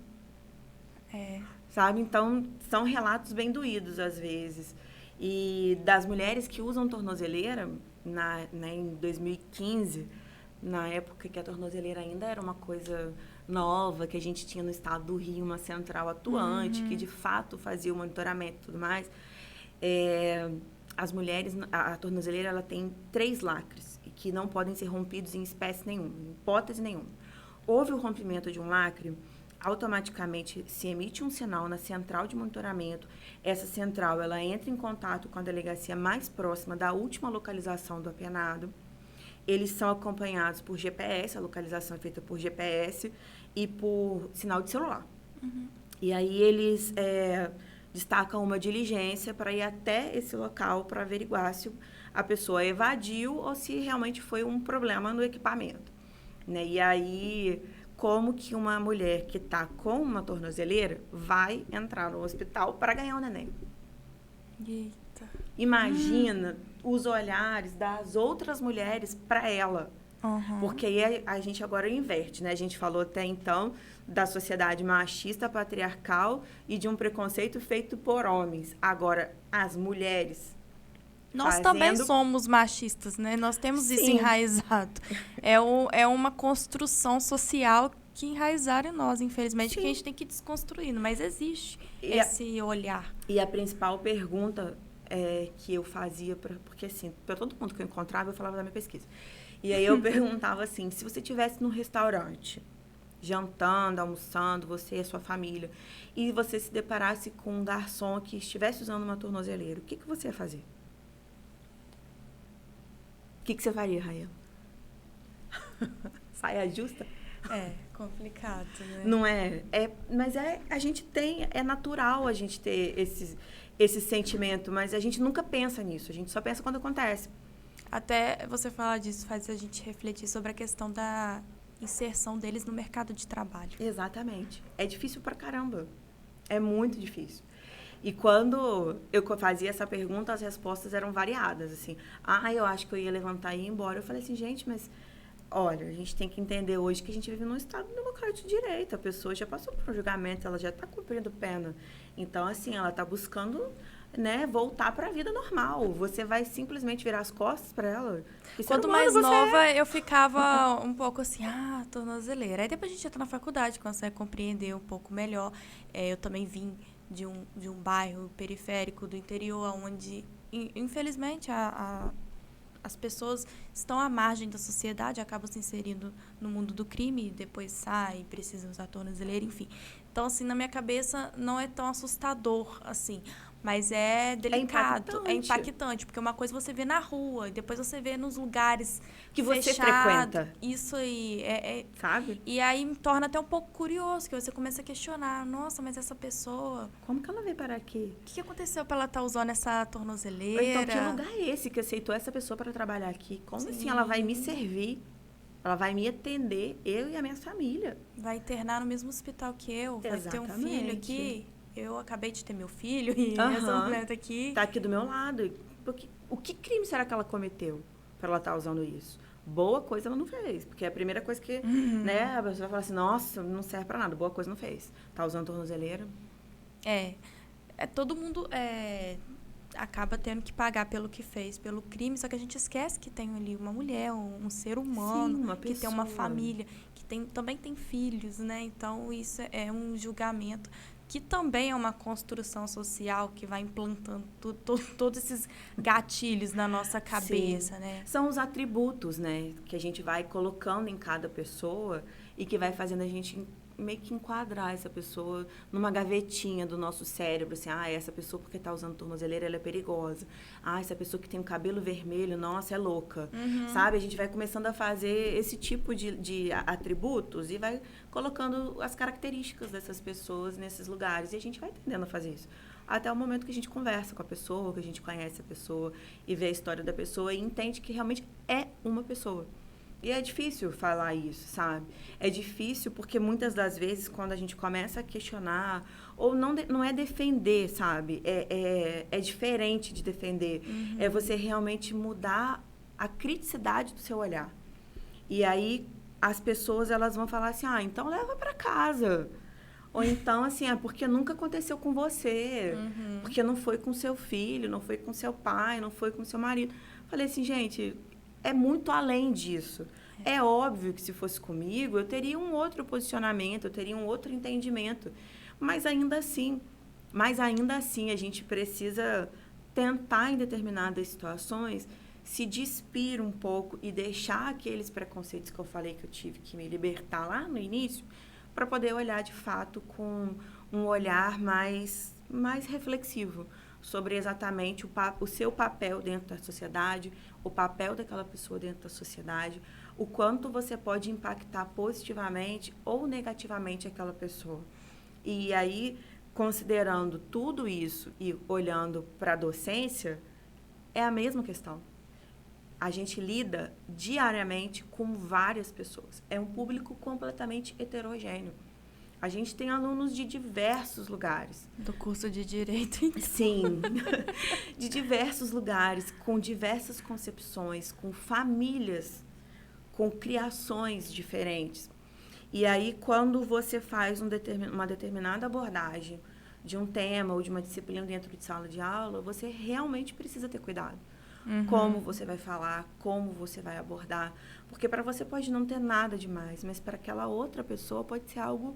É. Sabe? Então, são relatos bem doídos, às vezes. E das mulheres que usam tornozeleira, em 2015, na época que a tornozeleira ainda era uma coisa nova, que a gente tinha no estado do Rio uma central atuante, que de fato fazia o monitoramento e tudo mais, as mulheres, a tornozeleira, ela tem 3 lacres, que não podem ser rompidos em espécie nenhuma, em hipótese nenhuma. Houve o rompimento de um lacre, automaticamente se emite um sinal na central de monitoramento. Essa central, ela entra em contato com a delegacia mais próxima da última localização do apenado. Eles são acompanhados por GPS, a localização é feita por GPS e por sinal de celular. E aí eles destacam uma diligência para ir até esse local para averiguar se a pessoa evadiu ou se realmente foi um problema no equipamento, né? E aí, como que uma mulher que está com uma tornozeleira vai entrar no hospital para ganhar um neném? Eita. Imagina os olhares das outras mulheres para ela. Porque aí a gente agora inverte, né? A gente falou até então da sociedade machista, patriarcal e de um preconceito feito por homens. Agora, as mulheres Nós também somos machistas, né? Nós temos isso Sim. enraizado. É uma construção social que enraizaram em nós, infelizmente, Sim. que a gente tem que ir desconstruindo. Mas existe E esse olhar. E a principal pergunta que eu fazia, porque assim, para todo mundo que eu encontrava, eu falava da minha pesquisa. E aí eu perguntava assim, se você estivesse num restaurante, jantando, almoçando, você e a sua família, e você se deparasse com um garçom que estivesse usando uma tornozeleira, o que você ia fazer? O que você faria, Rael? Saia justa? É complicado, né? Não é? Mas a gente tem, é natural a gente ter esse sentimento, mas a gente nunca pensa nisso, a gente só pensa quando acontece. Até você falar disso faz a gente refletir sobre a questão da inserção deles no mercado de trabalho. Exatamente. É difícil pra caramba. É muito difícil. E quando eu fazia essa pergunta, as respostas eram variadas, assim. Eu acho que eu ia levantar e ir embora. Eu falei assim, gente, mas olha, a gente tem que entender hoje que a gente vive num Estado democrático de direito. A pessoa já passou por um julgamento, ela já está cumprindo pena. Então, assim, ela está buscando, né, voltar para a vida normal. Você vai simplesmente virar as costas para ela. Quanto mais nova, eu ficava um pouco assim, tornozeleira. Aí depois a gente entra na faculdade, consegue compreender um pouco melhor. Eu também vim de um bairro periférico do interior, onde, infelizmente, a as pessoas estão à margem da sociedade, acabam se inserindo no mundo do crime, depois saem, precisam usar tornozeleira, enfim. Então, assim, na minha cabeça, não é tão assustador, assim. Mas é delicado, é impactante. Porque uma coisa você vê na rua, e depois você vê nos lugares que você fechados. frequenta. Isso aí. Sabe? E aí me torna até um pouco curioso, que você começa a questionar. Nossa, mas essa pessoa... Como que ela veio parar aqui? O que aconteceu pra ela estar usando essa tornozeleira? Ou então, que lugar é esse que aceitou essa pessoa para trabalhar aqui? Como assim ela vai me servir? Ela vai me atender, eu e a minha família. Vai internar no mesmo hospital que eu? Vai ter um filho Exatamente. aqui? Eu acabei de ter meu filho e essa mulher tá aqui. Tá aqui do meu lado. Porque, o que crime será que ela cometeu para ela estar usando isso? Boa coisa ela não fez. Porque é a primeira coisa que, né, a pessoa vai falar assim, nossa, não serve para nada. Boa coisa não fez. Tá usando tornozeleira. Todo mundo acaba tendo que pagar pelo que fez, pelo crime. Só que a gente esquece que tem ali uma mulher, um ser humano, Sim, uma que tem uma pessoa. família, que também tem filhos, né? Então, isso é um julgamento que também é uma construção social que vai implantando todos esses gatilhos na nossa cabeça, Sim. né? São os atributos, né, que a gente vai colocando em cada pessoa e que vai fazendo a gente meio que enquadrar essa pessoa numa gavetinha do nosso cérebro, assim, essa pessoa porque tá usando tornozeleira, ela é perigosa. Essa pessoa que tem o cabelo vermelho, nossa, é louca. Sabe? A gente vai começando a fazer esse tipo de atributos e vai colocando as características dessas pessoas nesses lugares. E a gente vai tendendo a fazer isso. Até o momento que a gente conversa com a pessoa, que a gente conhece a pessoa e vê a história da pessoa e entende que realmente é uma pessoa. E é difícil falar isso, sabe? É difícil porque muitas das vezes, quando a gente começa a questionar, ou não é defender, sabe? É diferente de defender. É você realmente mudar a criticidade do seu olhar. E aí, as pessoas, elas vão falar assim, então leva para casa. Ou então, assim, porque nunca aconteceu com você. Porque não foi com seu filho, não foi com seu pai, não foi com seu marido. Falei assim, gente... É muito além disso. É óbvio que se fosse comigo, eu teria um outro posicionamento, eu teria um outro entendimento. Mas ainda assim, a gente precisa tentar, em determinadas situações, se despir um pouco e deixar aqueles preconceitos que eu falei que eu tive que me libertar lá no início, para poder olhar, de fato, com um olhar mais reflexivo sobre exatamente o seu papel dentro da sociedade, o papel daquela pessoa dentro da sociedade, o quanto você pode impactar positivamente ou negativamente aquela pessoa. E aí, considerando tudo isso e olhando para a docência, é a mesma questão. A gente lida diariamente com várias pessoas. É um público completamente heterogêneo. A gente tem alunos de diversos lugares. Do curso de Direito, então. Sim, de diversos lugares, com diversas concepções, com famílias, com criações diferentes. E aí, quando você faz uma determinada abordagem de um tema ou de uma disciplina dentro de sala de aula, você realmente precisa ter cuidado. Como você vai falar, como você vai abordar. Porque para você pode não ter nada demais, mas para aquela outra pessoa pode ser algo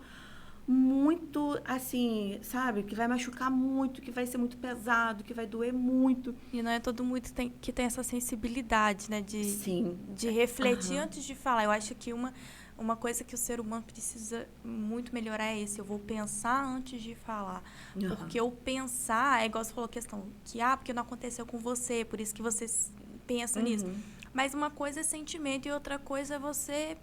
muito, assim, sabe? Que vai machucar muito, que vai ser muito pesado, que vai doer muito. E não é todo mundo que tem essa sensibilidade, né? Sim. De refletir antes de falar. Eu acho que uma coisa que o ser humano precisa muito melhorar é esse. Eu vou pensar antes de falar. Porque o pensar, é igual você falou, questão que, porque não aconteceu com você, por isso que você pensa nisso. Mas uma coisa é sentimento e outra coisa é você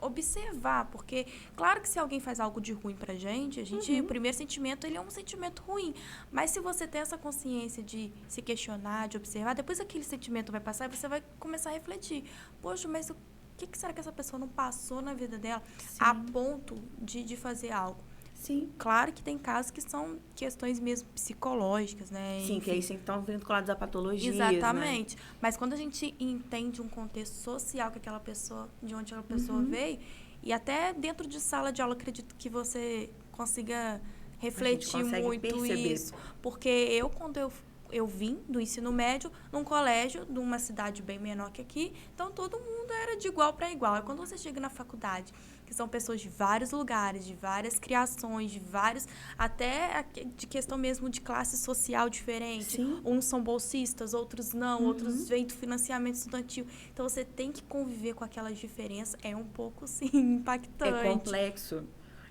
observar, porque claro que se alguém faz algo de ruim pra gente, o primeiro sentimento, ele é um sentimento ruim, mas se você tem essa consciência de se questionar, de observar, depois aquele sentimento vai passar e você vai começar a refletir, poxa, mas o que será que essa pessoa não passou na vida dela a ponto de fazer algo? Sim. Claro que tem casos que são questões mesmo psicológicas, né? Sim, que aí estão vinculados a patologias, exatamente. Né? Mas quando a gente entende um contexto social que aquela pessoa, de onde aquela pessoa veio, e até dentro de sala de aula, acredito que você consiga refletir muito isso. Porque quando eu eu vim do ensino médio num colégio de uma cidade bem menor que aqui, então todo mundo era de igual para igual. E quando você chega na faculdade, que são pessoas de vários lugares, de várias criações, de vários, até de questão mesmo de classe social diferente. Sim. Uns são bolsistas, outros não, outros vêm do financiamento estudantil. Então você tem que conviver com aquelas diferenças, é um pouco, sim, impactante. É complexo.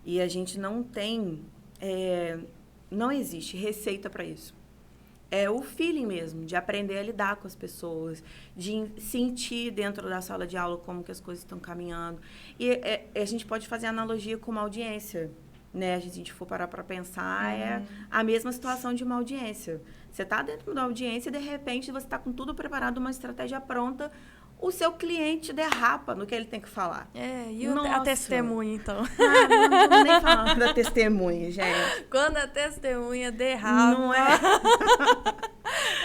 E a gente não tem, não existe receita para isso. É o feeling mesmo, de aprender a lidar com as pessoas, de sentir dentro da sala de aula como que as coisas estão caminhando. E a gente pode fazer analogia com uma audiência, né? Se a gente for parar para pensar, é a mesma situação de uma audiência. Você está dentro da audiência e, de repente, você está com tudo preparado, uma estratégia pronta, o seu cliente derrapa no que ele tem que falar. E a testemunha, então? Não vou nem falar da testemunha, gente. Quando a testemunha derrapa... Não é?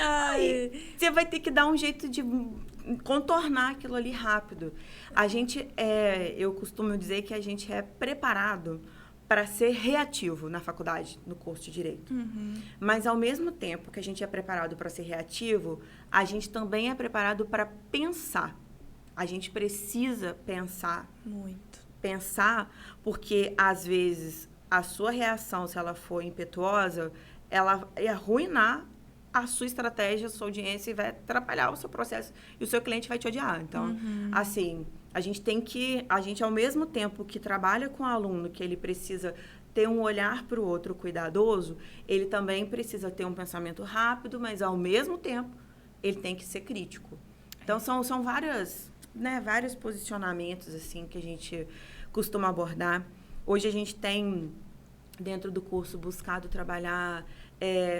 Aí, você vai ter que dar um jeito de contornar aquilo ali rápido. A gente eu costumo dizer que a gente é preparado para ser reativo na faculdade, no curso de Direito. Mas, ao mesmo tempo que a gente é preparado para ser reativo, a gente também é preparado para pensar. A gente precisa pensar. Muito. Pensar, porque, às vezes, a sua reação, se ela for impetuosa, ela vai arruinar a sua estratégia, a sua audiência e vai atrapalhar o seu processo e o seu cliente vai te odiar. Então, assim, a gente, ao mesmo tempo que trabalha com o aluno, que ele precisa ter um olhar para o outro cuidadoso, ele também precisa ter um pensamento rápido, mas, ao mesmo tempo, ele tem que ser crítico. Então, são vários posicionamentos, assim, que a gente costuma abordar. Hoje, a gente tem, dentro do curso, buscado trabalhar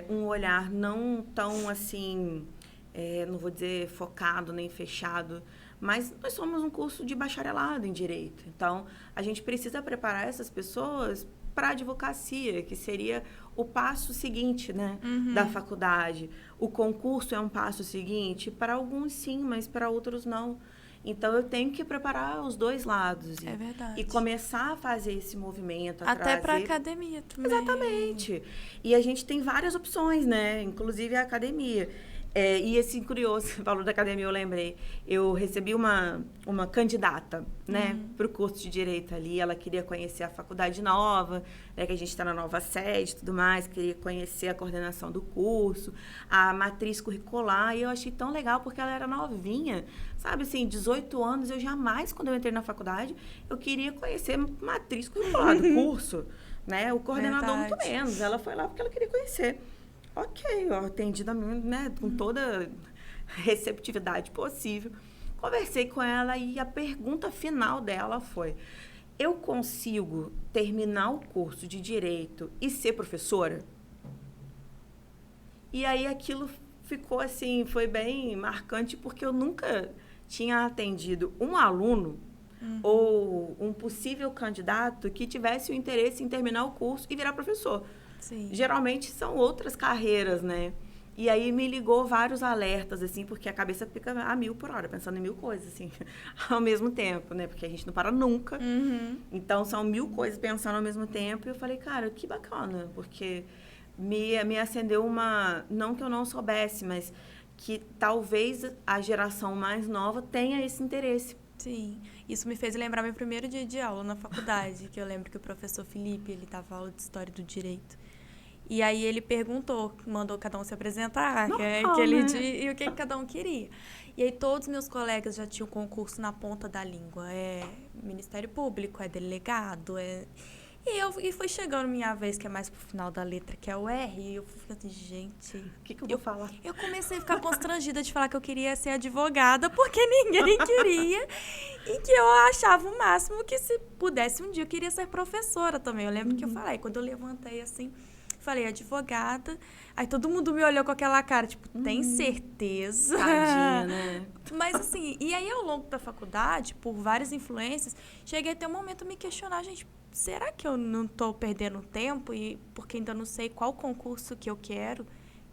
um olhar não tão, assim, não vou dizer focado nem fechado, mas nós somos um curso de bacharelado em Direito. Então, a gente precisa preparar essas pessoas para a advocacia, que seria o passo seguinte, né, da faculdade. O concurso é um passo seguinte? Para alguns, sim, mas para outros, não. Então, eu tenho que preparar os dois lados. É verdade. E começar a fazer esse movimento. Até para a academia também. Exatamente. E a gente tem várias opções, né? Inclusive a academia. E esse curioso, você falou da academia, eu lembrei. Eu recebi uma candidata, né, para o curso de Direito ali. Ela queria conhecer a faculdade nova, né, que a gente está na nova sede e tudo mais. Queria conhecer a coordenação do curso, a matriz curricular. E eu achei tão legal, porque ela era novinha, sabe? Assim, 18 anos, eu jamais, quando eu entrei na faculdade, eu queria conhecer a matriz curricular do curso, né? O coordenador, muito menos. Ela foi lá porque ela queria conhecer. Ok, eu atendi, né, com toda receptividade possível. Conversei com ela e a pergunta final dela foi: eu consigo terminar o curso de Direito e ser professora? E aí aquilo ficou assim, foi bem marcante, porque eu nunca tinha atendido um aluno ou um possível candidato que tivesse o interesse em terminar o curso e virar professor. Sim. Geralmente são outras carreiras, né? E aí me ligou vários alertas, assim, porque a cabeça fica a 1000 por hora, pensando em 1000 coisas, assim, ao mesmo tempo, né? Porque a gente não para nunca. Então, são 1000 coisas pensando ao mesmo tempo. E eu falei, cara, que bacana, porque me acendeu uma... Não que eu não soubesse, mas que talvez a geração mais nova tenha esse interesse. Sim, isso me fez lembrar meu primeiro dia de aula na faculdade, que eu lembro que o professor Felipe, ele dava aula de História do Direito. E aí ele perguntou, mandou cada um se apresentar, e o que cada um queria. E aí todos os meus colegas já tinham concurso na ponta da língua. É Ministério Público, é delegado, E foi chegando minha vez, que é mais pro final da letra, que é o R, e eu fui assim, gente... O que eu vou falar? Eu comecei a ficar constrangida de falar que eu queria ser advogada, porque ninguém queria. E que eu achava o máximo que, se pudesse um dia, eu queria ser professora também. Eu lembro que eu falei, quando eu levantei assim, falei, advogada. Aí todo mundo me olhou com aquela cara, tipo, tem certeza? Tadinha, né? Mas assim, e aí ao longo da faculdade, por várias influências, cheguei até um momento a me questionar, gente, será que eu não estou perdendo tempo e porque ainda não sei qual concurso que eu quero?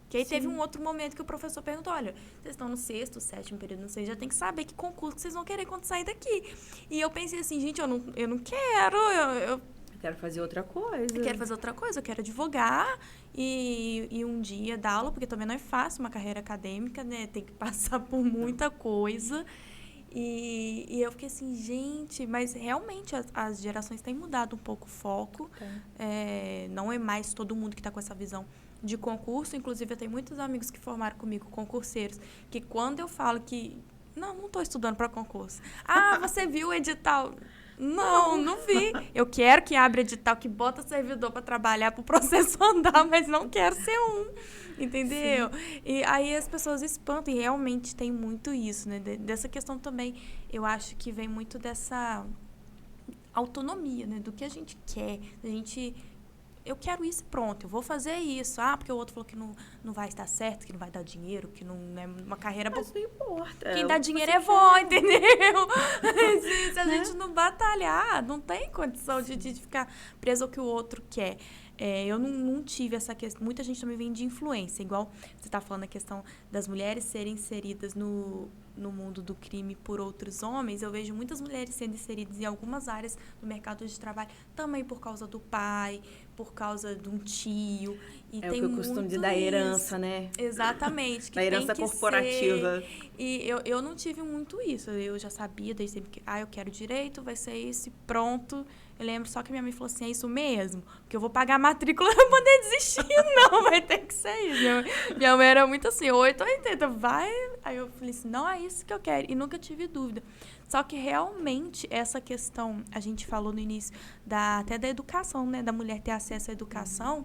Que aí teve um outro momento que o professor perguntou, olha, vocês estão no 6º, 7º período, não sei, já tem que saber que concurso que vocês vão querer quando sair daqui. E eu pensei assim, gente, eu não quero, Quero fazer outra coisa. Eu quero fazer outra coisa, eu quero advogar e um dia dar aula, porque também não é fácil uma carreira acadêmica, né? Tem que passar por muita coisa. E eu fiquei assim, gente, mas realmente as gerações têm mudado um pouco o foco. Não é mais todo mundo que está com essa visão de concurso. Inclusive, eu tenho muitos amigos que formaram comigo, concurseiros, que quando eu falo que... Não estou estudando para concurso. Ah, você viu o edital? Não vi. Eu quero que abra edital, que bota servidor para trabalhar, para o processo andar, mas não quero ser entendeu? Sim. E aí as pessoas espantam, e realmente tem muito isso, né? Dessa questão também, eu acho que vem muito dessa autonomia, né? Do que a gente quer, eu quero isso e pronto, eu vou fazer isso. Ah, porque o outro falou que não vai estar certo, que não vai dar dinheiro, que não é uma carreira... Mas não importa. Quem dá dinheiro é vó, entendeu? Se a gente não batalhar, não tem condição de ficar preso ao que o outro quer. Eu não tive essa questão. Muita gente também vem de influência, igual você está falando a questão das mulheres serem inseridas no mundo do crime por outros homens. Eu vejo muitas mulheres sendo inseridas em algumas áreas do mercado de trabalho, também por causa do pai, por causa de um tio. E tem o costume de dar herança, né? Exatamente. Da herança corporativa. E eu não tive muito isso. Eu já sabia desde sempre que, eu quero direito, vai ser isso e pronto. Eu lembro só que minha mãe falou assim, é isso mesmo? Porque eu vou pagar a matrícula pra poder desistir. Não, vai ter que ser isso. Minha mãe era muito assim, 8 ou 80, vai. Aí eu falei assim, não, é isso que eu quero. E nunca tive dúvida. Só que realmente essa questão, a gente falou no início, até da educação, né? Da mulher ter acesso à educação.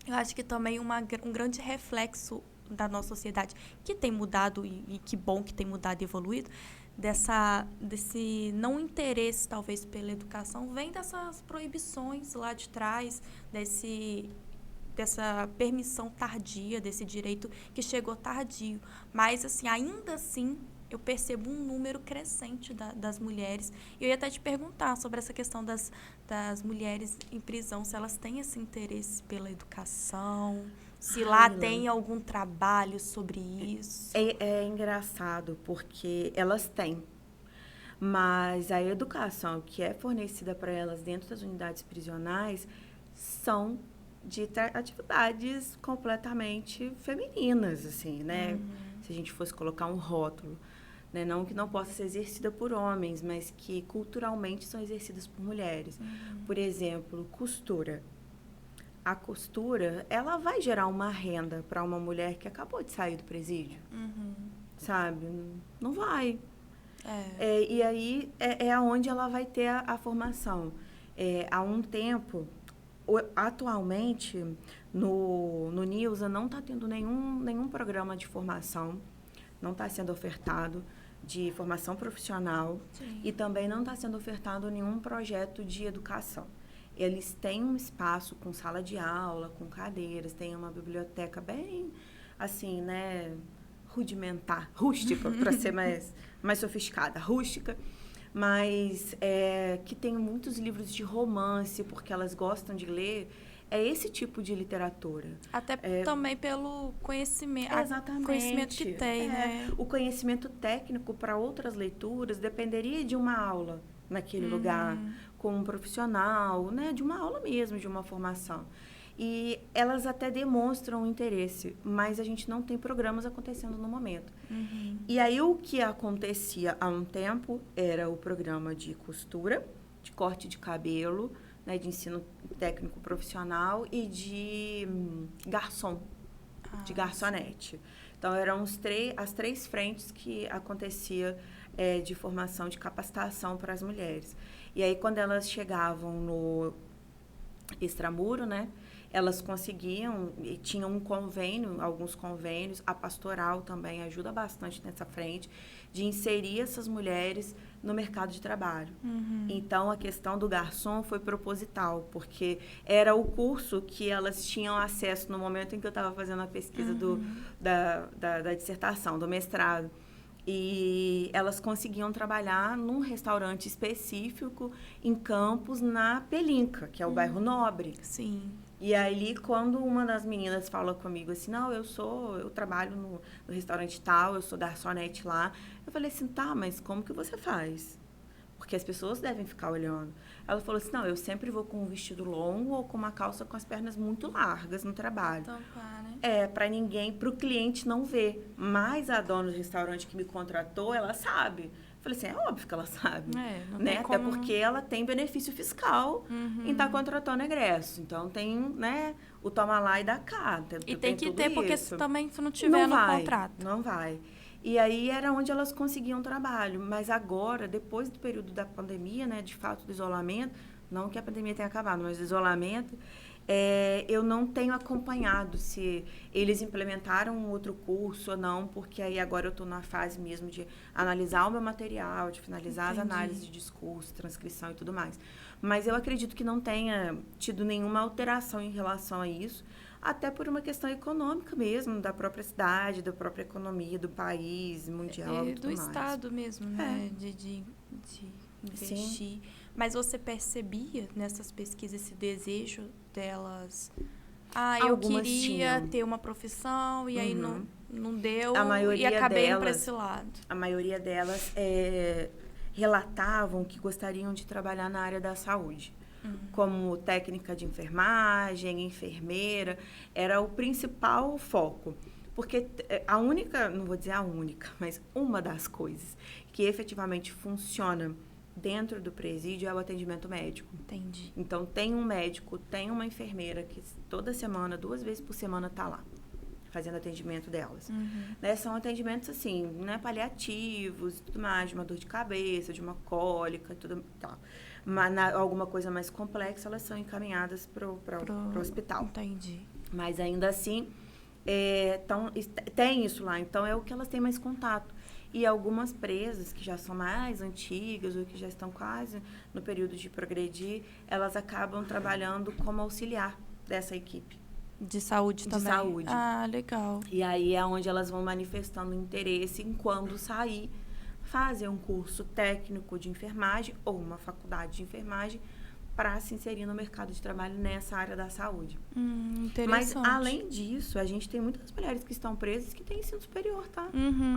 Eu acho que também um grande reflexo da nossa sociedade, que tem mudado, e que bom que tem mudado e evoluído, desse não interesse, talvez, pela educação, vem dessas proibições lá de trás, dessa permissão tardia, desse direito que chegou tardio. Mas, assim, ainda assim, eu percebo um número crescente das mulheres. E eu ia até te perguntar sobre essa questão das mulheres em prisão, se elas têm esse interesse pela educação, se lá tem algum trabalho sobre isso. É engraçado, porque elas têm. Mas a educação que é fornecida para elas dentro das unidades prisionais são de atividades completamente femininas, assim, né? Se a gente fosse colocar um rótulo. Né? Não que não possa ser exercida por homens, mas que culturalmente são exercidas por mulheres. Por exemplo, costura. A costura, ela vai gerar uma renda para uma mulher que acabou de sair do presídio, sabe? Não vai. E aí é onde ela vai ter a formação. Há um tempo, atualmente, no Nilsa não está tendo nenhum programa de formação, não está sendo ofertado de formação profissional. Sim. E também não está sendo ofertado nenhum projeto de educação. Eles têm um espaço com sala de aula, com cadeiras, tem uma biblioteca bem, assim, né, rudimentar, rústica, para ser mais sofisticada, rústica, mas que tem muitos livros de romance, porque elas gostam de ler. É esse tipo de literatura. Até também pelo conhecimento, exatamente. Conhecimento que tem, né? O conhecimento técnico para outras leituras dependeria de uma aula naquele lugar, com um profissional, né? De uma aula mesmo, de uma formação. E elas até demonstram interesse, mas a gente não tem programas acontecendo no momento. E aí o que acontecia há um tempo era o programa de costura, de corte de cabelo, né, de ensino técnico profissional e de garçom, de garçonete. Então, eram as 3 frentes que acontecia de formação, de capacitação para as mulheres. E aí, quando elas chegavam no extramuro, né, elas conseguiam, e tinham um convênio, alguns convênios, a pastoral também ajuda bastante nessa frente, de inserir essas mulheres no mercado de trabalho. Então, a questão do garçom foi proposital, porque era o curso que elas tinham acesso no momento em que eu estava fazendo a pesquisa da dissertação, do mestrado. E elas conseguiam trabalhar num restaurante específico em Campos, na Pelinca, que é o bairro Nobre. Sim. E aí, quando uma das meninas falou comigo assim, não, eu trabalho no restaurante tal, eu sou garçonete lá. Eu falei assim, tá, mas como que você faz? porque as pessoas devem ficar olhando. Ela falou assim, não, eu sempre vou com um vestido longo ou com uma calça com as pernas muito largas no trabalho. Então, pá, né? Para ninguém, para o cliente não ver. Mas a dona do restaurante que me contratou, ela sabe. Eu falei assim, é óbvio que ela sabe. Não Né? tem Até como... porque ela tem benefício fiscal em estar contratando egresso. Então, tem, né, o toma lá e dá cá. E tem que tudo ter, porque isso. também se não tiver no vai, contrato. Não vai. E aí era onde elas conseguiam trabalho. Mas agora, depois do período da pandemia, né, de fato, do isolamento, não que a pandemia tenha acabado, mas do isolamento, eu não tenho acompanhado se eles implementaram um outro curso ou não, porque aí agora eu estou na fase mesmo de analisar o meu material, de finalizar as análises de discurso, transcrição e tudo mais. Mas eu acredito que não tenha tido nenhuma alteração em relação a isso, até por uma questão econômica mesmo, da própria cidade, da própria economia do país, mundial e tudo do mais. Estado mesmo, né? De investir. Sim. Mas você percebia nessas pesquisas esse desejo delas? Eu Algumas queria tinham. ter uma profissão e aí não deu A maioria e acabei indo delas, para esse lado. A maioria delas relatavam que gostariam de trabalhar na área da saúde. Como técnica de enfermagem, enfermeira, era o principal foco. Porque a única, não vou dizer a única, mas uma das coisas que efetivamente funciona dentro do presídio é o atendimento médico. Entendi. Então, tem um médico, tem uma enfermeira que toda semana, 2 vezes por semana, está lá, fazendo atendimento delas. Né? São atendimentos, assim, né, paliativos, tudo mais, de uma dor de cabeça, de uma cólica, tudo tal. Mas alguma coisa mais complexa, elas são encaminhadas para o hospital. Entendi. Mas, ainda assim, tem isso lá. Então, é o que elas têm mais contato. E algumas presas que já são mais antigas ou que já estão quase no período de progredir, elas acabam trabalhando como auxiliar dessa equipe. De saúde também? De saúde. Ah, legal. E aí é onde elas vão manifestando interesse em, quando sair, fazer um curso técnico de enfermagem ou uma faculdade de enfermagem para se inserir no mercado de trabalho nessa área da saúde. Interessante. Mas, além disso, a gente tem muitas mulheres que estão presas que têm ensino superior, tá?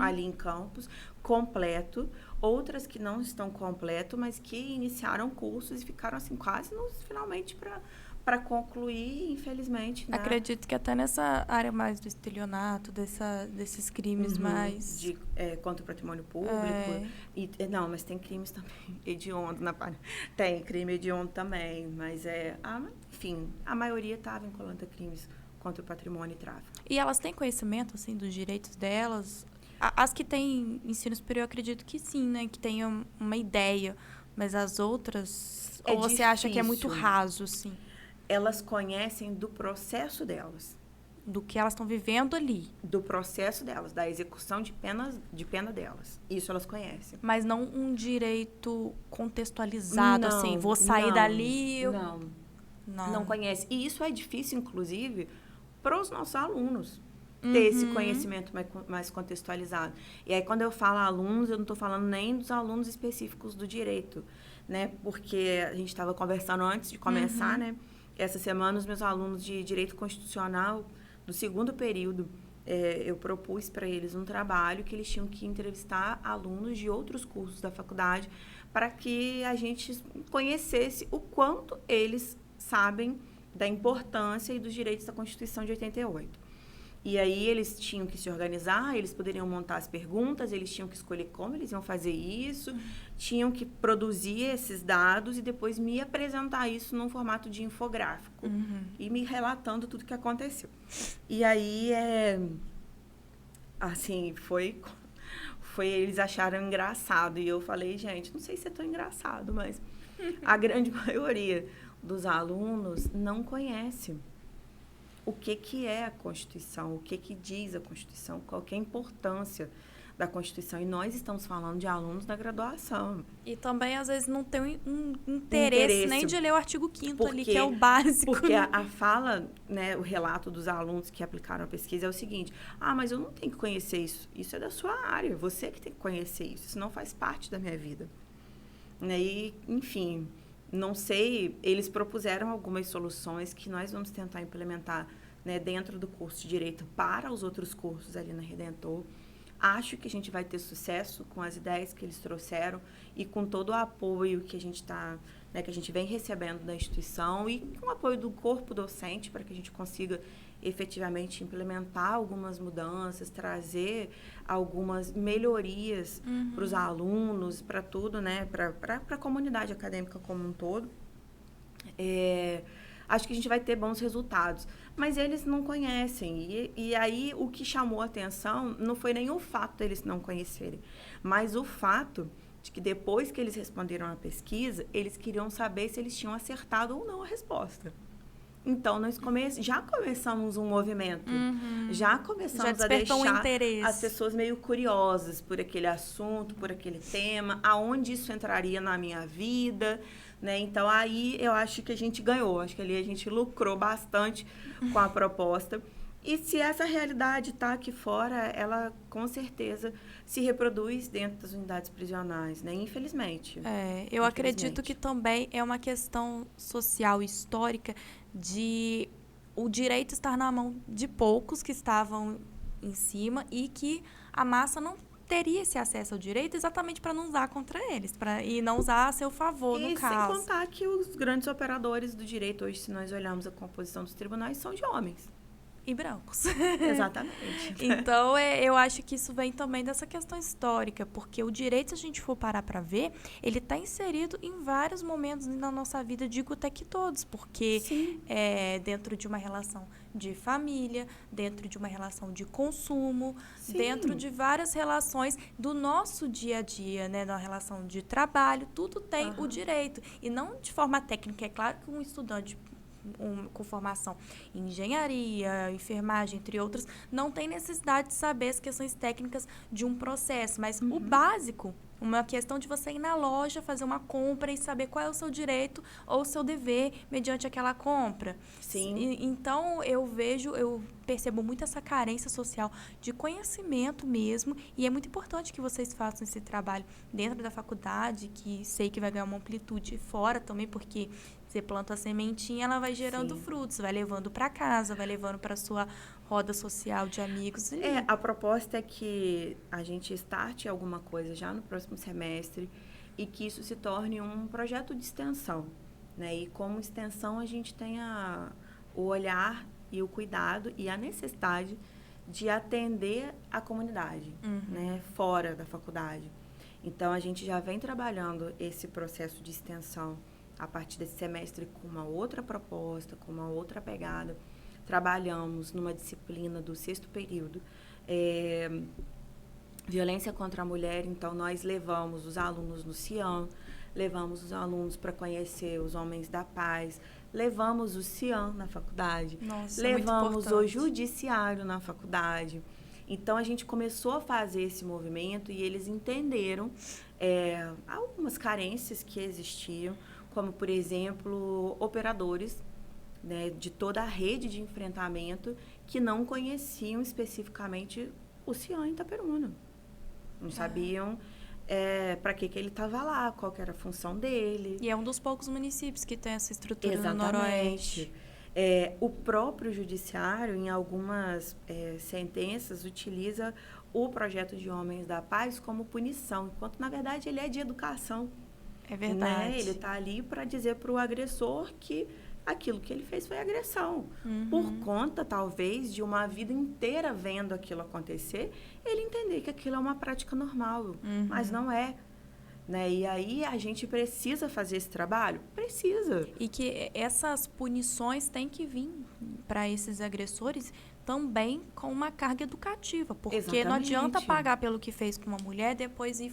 Ali em Campos, completo. Outras que não estão completo, mas que iniciaram cursos e ficaram, assim, quase finalmente para concluir, infelizmente, né? Acredito que até nessa área mais do estelionato, desses crimes mais... Contra o patrimônio público. Não, mas tem crimes também hediondos. Tem crime hediondo também, mas enfim, a maioria está vinculada a crimes contra o patrimônio e tráfico. E elas têm conhecimento, assim, dos direitos delas? As que têm ensino superior, acredito que sim, né? Que tenham uma ideia, mas as outras... Ou você acha que é muito raso, assim? Elas conhecem do processo delas. Do que elas estão vivendo ali. Do processo delas, da execução de pena delas. Isso elas conhecem. Mas não um direito contextualizado, assim, vou sair dali... Não conhece. E isso é difícil, inclusive, para os nossos alunos ter esse conhecimento mais contextualizado. E aí, quando eu falo alunos, eu não estou falando nem dos alunos específicos do direito, né? Porque a gente estava conversando antes de começar, né? Essa semana, os meus alunos de Direito Constitucional, do 2º período, eu propus para eles um trabalho que eles tinham que entrevistar alunos de outros cursos da faculdade para que a gente conhecesse o quanto eles sabem da importância e dos direitos da Constituição de 88. E aí eles tinham que se organizar, eles poderiam montar as perguntas, eles tinham que escolher como eles iam fazer isso, tinham que produzir esses dados e depois me apresentar isso num formato de infográfico e me relatando tudo o que aconteceu. E aí, assim, foi eles acharam engraçado. E eu falei, gente, não sei se é tão engraçado, mas a grande maioria dos alunos não conhece o que é a Constituição, o que diz a Constituição, qual que é a importância da Constituição. E nós estamos falando de alunos da graduação. E também, às vezes, não tem um interesse nem de ler o artigo 5º ali, que é o básico. Porque a fala, né, o relato dos alunos que aplicaram a pesquisa é o seguinte: mas eu não tenho que conhecer isso. Isso é da sua área, você que tem que conhecer isso. Isso não faz parte da minha vida. E, enfim... Não sei, eles propuseram algumas soluções que nós vamos tentar implementar, né, dentro do curso de Direito para os outros cursos ali na Redentor, Acho que a gente vai ter sucesso com as ideias que eles trouxeram e com todo o apoio que a gente né, que a gente vem recebendo da instituição e com o apoio do corpo docente para que a gente consiga efetivamente implementar algumas mudanças, trazer algumas melhorias para os alunos, para tudo, né, para a comunidade acadêmica como um todo. Acho que a gente vai ter bons resultados. Mas eles não conhecem. E aí, o que chamou a atenção não foi nem o fato deles não conhecerem, mas o fato de que depois que eles responderam a pesquisa, eles queriam saber se eles tinham acertado ou não a resposta. Então, nós já começamos um movimento. Já começamos a deixar as pessoas meio curiosas por aquele assunto, por aquele tema, aonde isso entraria na minha vida, né? Então, aí eu acho que a gente ganhou. Acho que ali a gente lucrou bastante com a proposta. E se essa realidade está aqui fora, ela com certeza se reproduz dentro das unidades prisionais, né? Infelizmente. Eu acredito que também é uma questão social histórica de o direito estar na mão de poucos que estavam em cima e que a massa não teria esse acesso ao direito exatamente para não usar contra eles, e não usar a seu favor, no caso. E sem contar que os grandes operadores do direito hoje, se nós olharmos a composição dos tribunais, são de homens. E brancos. Exatamente. Então, eu acho que isso vem também dessa questão histórica, porque o direito, se a gente for parar para ver, ele está inserido em vários momentos na nossa vida, digo até que todos, porque dentro de uma relação de família, dentro de uma relação de consumo, dentro de várias relações do nosso dia a dia, né, na relação de trabalho, tudo tem o direito. E não de forma técnica, é claro que um estudante com formação em engenharia, enfermagem, entre outras, não tem necessidade de saber as questões técnicas de um processo, mas o básico, uma questão de você ir na loja, fazer uma compra e saber qual é o seu direito ou o seu dever mediante aquela compra. Sim. Então, eu percebo muito essa carência social de conhecimento mesmo, e é muito importante que vocês façam esse trabalho dentro da faculdade, que sei que vai ganhar uma amplitude fora também, porque você planta a sementinha, ela vai gerando frutos, vai levando para casa, vai levando para sua roda social de amigos. A proposta é que a gente starte alguma coisa já no próximo semestre e que isso se torne um projeto de extensão, né? E como extensão a gente tenha o olhar e o cuidado e a necessidade de atender a comunidade, né? Fora da faculdade. Então, a gente já vem trabalhando esse processo de extensão a partir desse semestre com uma outra proposta, com uma outra pegada. Trabalhamos numa disciplina do 6º período, violência contra a mulher. Então, nós levamos os alunos no CIAM, levamos os alunos para conhecer os homens da paz, levamos o CIAM na faculdade, levamos o judiciário na faculdade. Então, a gente começou a fazer esse movimento e eles entenderam algumas carências que existiam, como, por exemplo, operadores, né, de toda a rede de enfrentamento que não conheciam especificamente o CIAM em Itaperuna. Não sabiam para que ele estava lá, qual que era a função dele. E é um dos poucos municípios que tem essa estrutura no Noroeste. O próprio judiciário, em algumas sentenças, utiliza o projeto de Homens da Paz como punição, enquanto, na verdade, ele é de educação. É verdade. Né? Ele está ali para dizer para o agressor que aquilo que ele fez foi agressão. Por conta, talvez, de uma vida inteira vendo aquilo acontecer, ele entender que aquilo é uma prática normal, mas não é. Né? E aí a gente precisa fazer esse trabalho? Precisa. E que essas punições têm que vir para esses agressores também com uma carga educativa, porque não adianta pagar pelo que fez com uma mulher, depois ir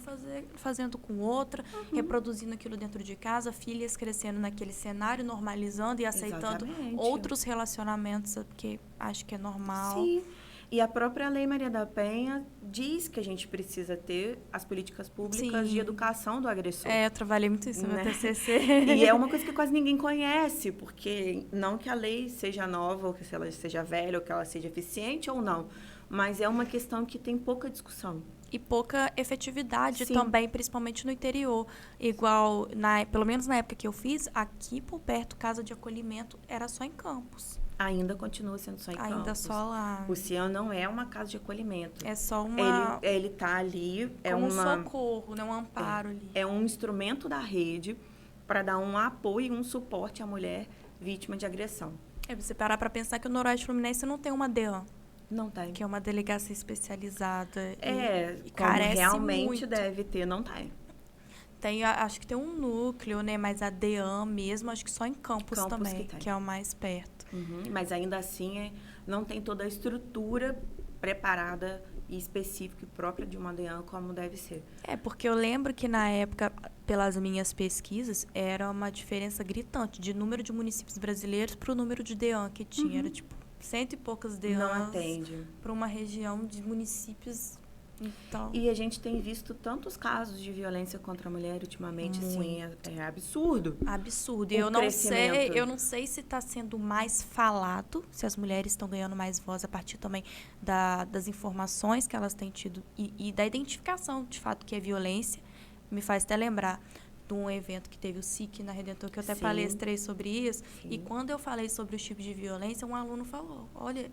fazendo com outra, reproduzindo aquilo dentro de casa, filhas crescendo naquele cenário, normalizando e aceitando outros relacionamentos, porque acho que é normal. Sim. E a própria Lei Maria da Penha diz que a gente precisa ter as políticas públicas de educação do agressor. Eu trabalhei muito isso no meu TCC. E é uma coisa que quase ninguém conhece, porque não que a lei seja nova, ou que ela seja velha, ou que ela seja eficiente ou não, mas é uma questão que tem pouca discussão. E pouca efetividade também, principalmente no interior. Igual, pelo menos na época que eu fiz, aqui por perto, casa de acolhimento era só em Campos. Ainda continua sendo só em Ainda Campos. só lá. O CIAN não é uma casa de acolhimento. É só uma... Ele tá ali, como um socorro, né? Um amparo ali. É um instrumento da rede para dar um apoio e um suporte à mulher vítima de agressão. Você parar para pensar que o Noroeste Fluminense não tem uma DEAN, Não tem. que é uma delegacia especializada. E Como carece realmente muito. deve ter, não tem. Acho que tem um núcleo, né? Mas a DEAN mesmo, acho que só em Campos também, que tem. que é o mais perto. Mas ainda assim, não tem toda a estrutura preparada e específica e própria de uma DEAN como deve ser. Porque eu lembro que na época, pelas minhas pesquisas, era uma diferença gritante de número de municípios brasileiros para o número de DEAN que tinha. Era tipo 100 e poucas DEANs. Não atende. Para uma região de municípios. Então, E a gente tem visto tantos casos de violência contra a mulher ultimamente, assim, é absurdo. Absurdo. O crescimento. Eu não sei se está sendo mais falado, se as mulheres estão ganhando mais voz a partir também das informações que elas têm tido e da identificação, de fato, que é violência. Me faz até lembrar de um evento que teve o SIC na Redentor, que eu até Sim. palestrei sobre isso. Sim. E quando eu falei sobre os tipos de violência, um aluno falou, olha,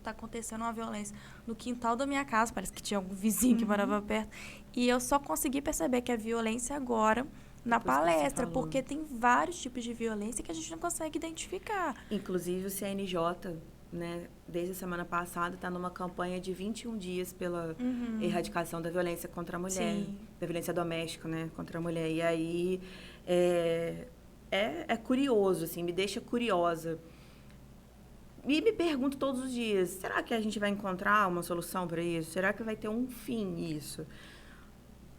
tá acontecendo uma violência no quintal da minha casa, parece que tinha algum vizinho que morava perto, e eu só consegui perceber que a violência agora na Depois que você palestra, falou. porque tem vários tipos de violência que a gente não consegue identificar. Inclusive o CNJ, né, desde a semana passada, está numa campanha de 21 dias pela erradicação da violência contra a mulher, Sim. da violência doméstica, né, contra a mulher. E aí é curioso, assim, me deixa curiosa. E me pergunto todos os dias, será que a gente vai encontrar uma solução para isso? Será que vai ter um fim isso?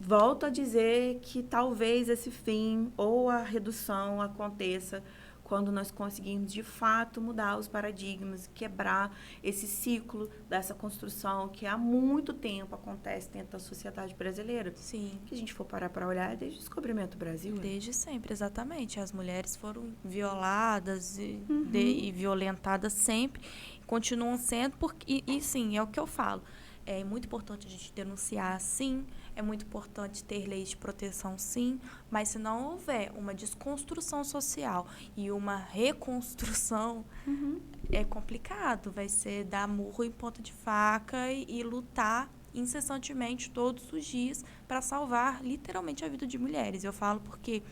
Volto a dizer que talvez esse fim ou a redução aconteça quando nós conseguirmos, de fato, mudar os paradigmas, quebrar esse ciclo dessa construção que há muito tempo acontece dentro da sociedade brasileira. Sim. Se a gente for parar para olhar, é desde o descobrimento do Brasil. Desde sempre, exatamente. As mulheres foram violadas e violentadas sempre, continuam sendo, e sim, é o que eu falo. É muito importante a gente denunciar, sim. É muito importante ter leis de proteção, sim. Mas se não houver uma desconstrução social e uma reconstrução, é complicado. Vai ser dar murro em ponta de faca e lutar incessantemente todos os dias para salvar literalmente a vida de mulheres. Eu falo porque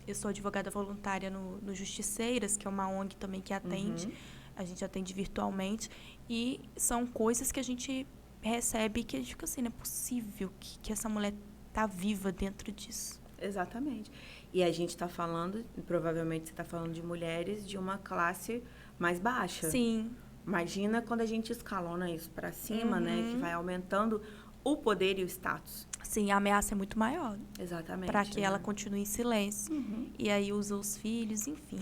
eu sou advogada voluntária no Justiceiras, que é uma ONG também que atende. A gente atende virtualmente. E são coisas que a gente recebe que a gente fica assim, não é possível que essa mulher tá viva dentro disso. Exatamente. E a gente está falando, provavelmente você está falando de mulheres de uma classe mais baixa. Sim. Imagina quando a gente escalona isso para cima, né? Que vai aumentando o poder e o status. Sim, a ameaça é muito maior. Exatamente. Para que ela continue em silêncio. E aí usa os filhos, enfim.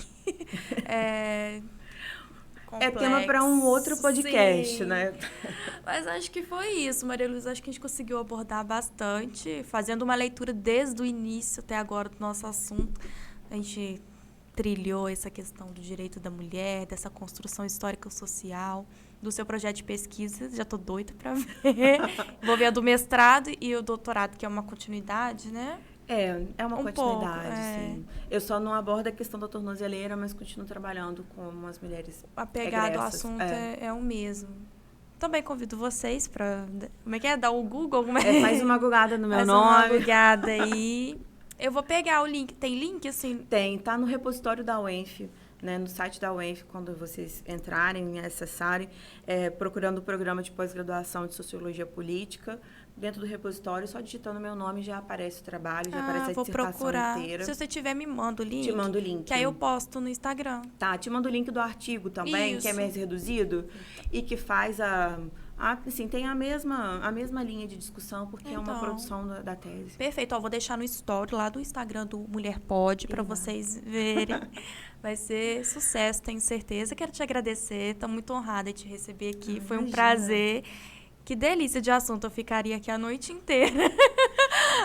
É tema para um outro podcast, sim. né? Mas acho que foi isso, Maria Luísa. Acho que a gente conseguiu abordar bastante, fazendo uma leitura desde o início até agora do nosso assunto. A gente trilhou essa questão do direito da mulher, dessa construção histórico-social, do seu projeto de pesquisa. Já estou doida para ver. Vou ver a do mestrado e o doutorado, que é uma continuidade, né? É uma continuidade, pouco, sim. Eu só não abordo a questão da tornozeleira, mas continuo trabalhando com as mulheres A pegada do egressas. assunto é o mesmo. Também convido vocês para... Como é que é? Dar o Google? Faz uma googada no meu Faz nome. uma googada aí. Eu vou pegar o link. Tem link, assim? Tem, tá no repositório da UENF, né, no site da UENF, quando vocês entrarem e acessarem, procurando o programa de pós-graduação de Sociologia Política, dentro do repositório, só digitando meu nome já aparece o trabalho, já aparece a vou dissertação procurar. inteira. Se você tiver, me manda o link. Te mando o link. Que aí eu posto no Instagram. Tá, te mando o link do artigo também, que é Isso. mais reduzido, e que faz assim, tem a mesma linha de discussão, porque é uma Então. produção da tese. Perfeito. Ó, vou deixar no story lá do Instagram do Mulher Pode, para vocês verem. Vai ser sucesso, tenho certeza. Quero te agradecer. Estou muito honrada de te receber aqui. Foi um Imagina. prazer. Que delícia de assunto. Eu ficaria aqui a noite inteira.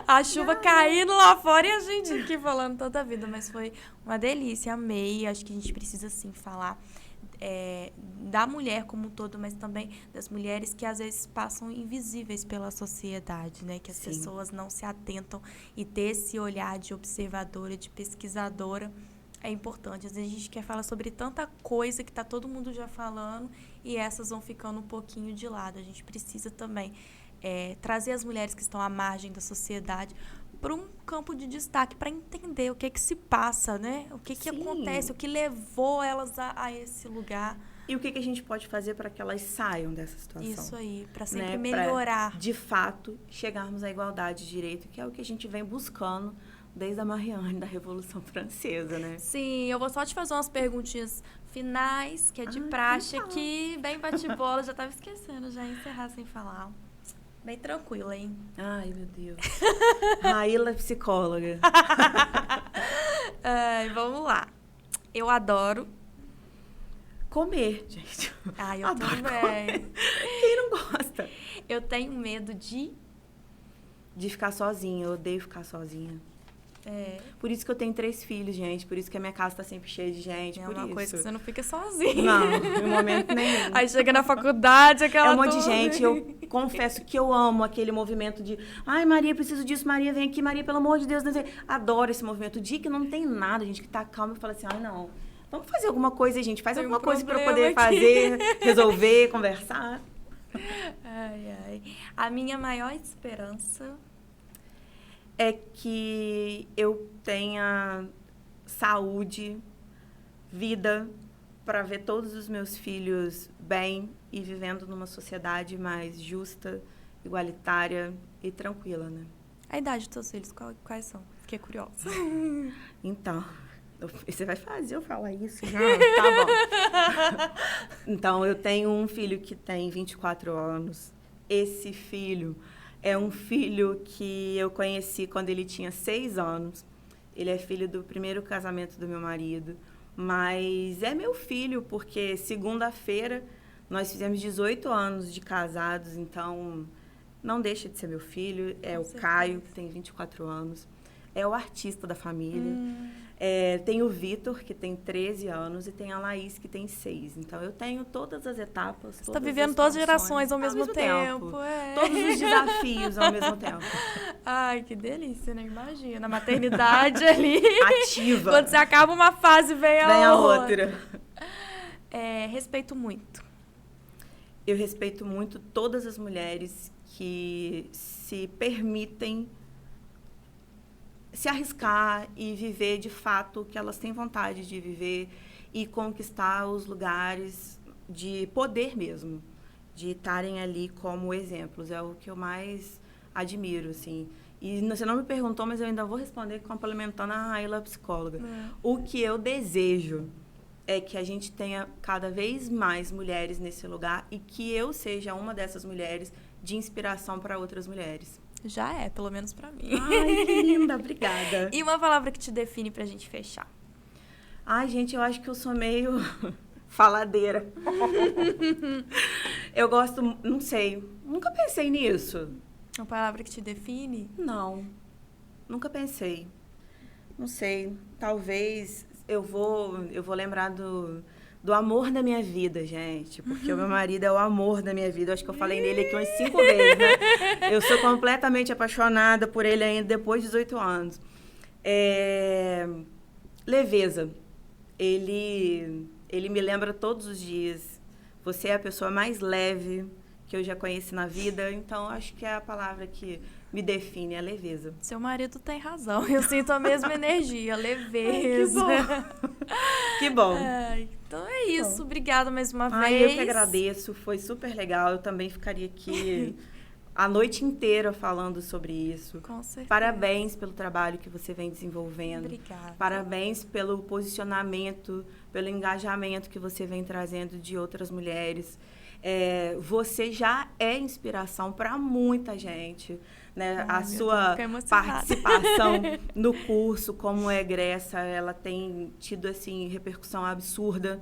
A chuva caindo lá fora e a gente aqui falando toda a vida. Mas foi uma delícia. Amei. Acho que a gente precisa, sim, falar da mulher como um todo, mas também das mulheres que às vezes passam invisíveis pela sociedade, né? Que as Sim. pessoas não se atentam e ter esse olhar de observadora, de pesquisadora é importante. Às vezes a gente quer falar sobre tanta coisa que tá todo mundo já falando e essas vão ficando um pouquinho de lado. A gente precisa também trazer as mulheres que estão à margem da sociedade para um campo de destaque, para entender o que que se passa, né? O que acontece, o que levou elas a esse lugar. E o que a gente pode fazer para que elas saiam dessa situação? Isso aí, para sempre né? melhorar. Pra, de fato, chegarmos à igualdade de direito, que é o que a gente vem buscando desde a Marianne, da Revolução Francesa, né? Sim, eu vou só te fazer umas perguntinhas finais, que é de praxe aqui, bem bate-bola. Já estava esquecendo, já ia encerrar sem falar. Bem tranquila, hein? Ai, meu Deus. Raíla, psicóloga. Vamos lá. Eu adoro comer, gente. Ai, eu adoro também. Comer. Quem não gosta? Eu tenho medo de ficar sozinha. Eu odeio ficar sozinha. Por isso que eu tenho 3 filhos, gente. Por isso que a minha casa tá sempre cheia de gente. É por uma isso. coisa que você não fica sozinha. Não, em momento nenhum. Aí chega na faculdade, aquela um monte de gente. Eu confesso que eu amo aquele movimento de ai, Maria, preciso disso. Maria, vem aqui. Maria, pelo amor de Deus. Adoro esse movimento. O dia que não tem nada, gente, que tá calma e fala assim, ai, não. Vamos fazer alguma coisa, gente. Faz alguma coisa pra eu poder fazer, resolver, conversar. Ai. A minha maior esperança é que eu tenha saúde, vida, para ver todos os meus filhos bem e vivendo numa sociedade mais justa, igualitária e tranquila, né? A idade dos seus filhos, quais são? Fiquei curiosa. Então, você vai fazer eu falar isso já? Tá bom. Então, eu tenho um filho que tem 24 anos. Esse filho é um filho que eu conheci quando ele tinha 6 anos. Ele é filho do primeiro casamento do meu marido. Mas é meu filho, porque segunda-feira nós fizemos 18 anos de casados. Então, não deixa de ser meu filho. É o Caio, que tem 24 anos. É o artista da família. Tem o Vitor, que tem 13 anos, e tem a Laís, que tem 6. Então, eu tenho todas as etapas. Você está vivendo todas as gerações ao mesmo tempo. Todos os desafios ao mesmo tempo. Ai, que delícia, né? Imagina, a maternidade ali. Ativa. Quando você acaba uma fase, vem a outra. Respeito muito. Eu respeito muito todas as mulheres que se permitem se arriscar e viver de fato o que elas têm vontade de viver e conquistar os lugares de poder mesmo, de estarem ali como exemplos. É o que eu mais admiro, assim. E você não me perguntou, mas eu ainda vou responder complementando a Raíla, psicóloga. O que eu desejo é que a gente tenha cada vez mais mulheres nesse lugar e que eu seja uma dessas mulheres de inspiração para outras mulheres. Já é, pelo menos pra mim. Ai, que linda, obrigada. E uma palavra que te define pra gente fechar? Ai, gente, eu acho que eu sou meio faladeira. Eu gosto, não sei, nunca pensei nisso. Uma palavra que te define? Não, nunca pensei. Não sei, talvez eu vou lembrar do amor da minha vida, gente. Porque o meu marido é o amor da minha vida. Eu acho que eu falei nele aqui umas 5 vezes, né? Eu sou completamente apaixonada por ele ainda depois de 18 anos. Leveza. Ele me lembra todos os dias. Você é a pessoa mais leve que eu já conheci na vida. Então, acho que é a palavra que me define, é leveza. Seu marido tem razão. Eu sinto a mesma energia, leveza. Ai, que bom. Então é isso. Obrigada mais uma vez. Eu que agradeço. Foi super legal. Eu também ficaria aqui a noite inteira falando sobre isso. Com certeza. Parabéns pelo trabalho que você vem desenvolvendo. Obrigada. Parabéns pelo posicionamento, pelo engajamento que você vem trazendo de outras mulheres. Você já é inspiração para muita gente, né? A sua participação no curso como egressa, ela tem tido assim repercussão absurda.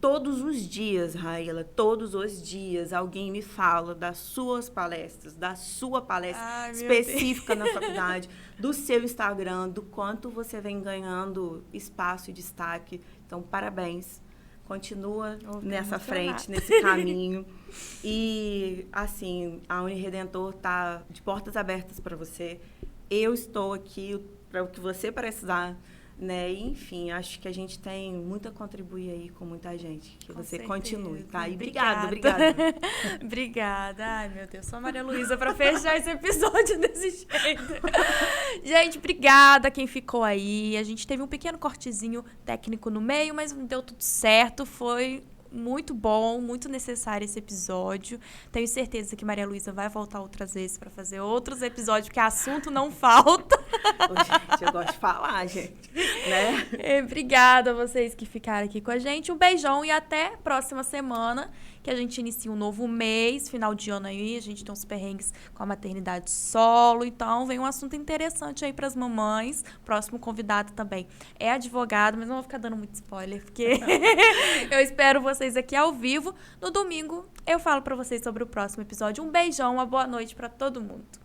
Todos os dias, Raíla, todos os dias, alguém me fala das suas palestras, da sua palestra específica na faculdade, do seu Instagram, do quanto você vem ganhando espaço e destaque. Então, parabéns. Continua nessa frente, nesse caminho. E, assim, a Uniredentor está de portas abertas para você. Eu estou aqui para o que você precisar. né? E, enfim, acho que a gente tem muito a contribuir aí com muita gente. Que Com você certeza. continue, tá? E Obrigada. obrigada. Obrigada. Ai, meu Deus, sou a Maria Luísa pra fechar esse episódio desse jeito. Gente, obrigada quem ficou aí. A gente teve um pequeno cortezinho técnico no meio, mas deu tudo certo. Foi muito bom, muito necessário esse episódio. Tenho certeza que Maria Luísa vai voltar outras vezes pra fazer outros episódios, porque assunto não falta. Ô, gente, eu gosto de falar, gente, né? Obrigada a vocês que ficaram aqui com a gente. Um beijão e até próxima semana, que a gente inicia um novo mês, final de ano aí, a gente tem uns perrengues com a maternidade solo, então vem um assunto interessante aí pras mamães. Próximo convidado também é advogado, mas não vou ficar dando muito spoiler, porque eu espero vocês aqui ao vivo. No domingo eu falo pra vocês sobre o próximo episódio. Um beijão, uma boa noite pra todo mundo.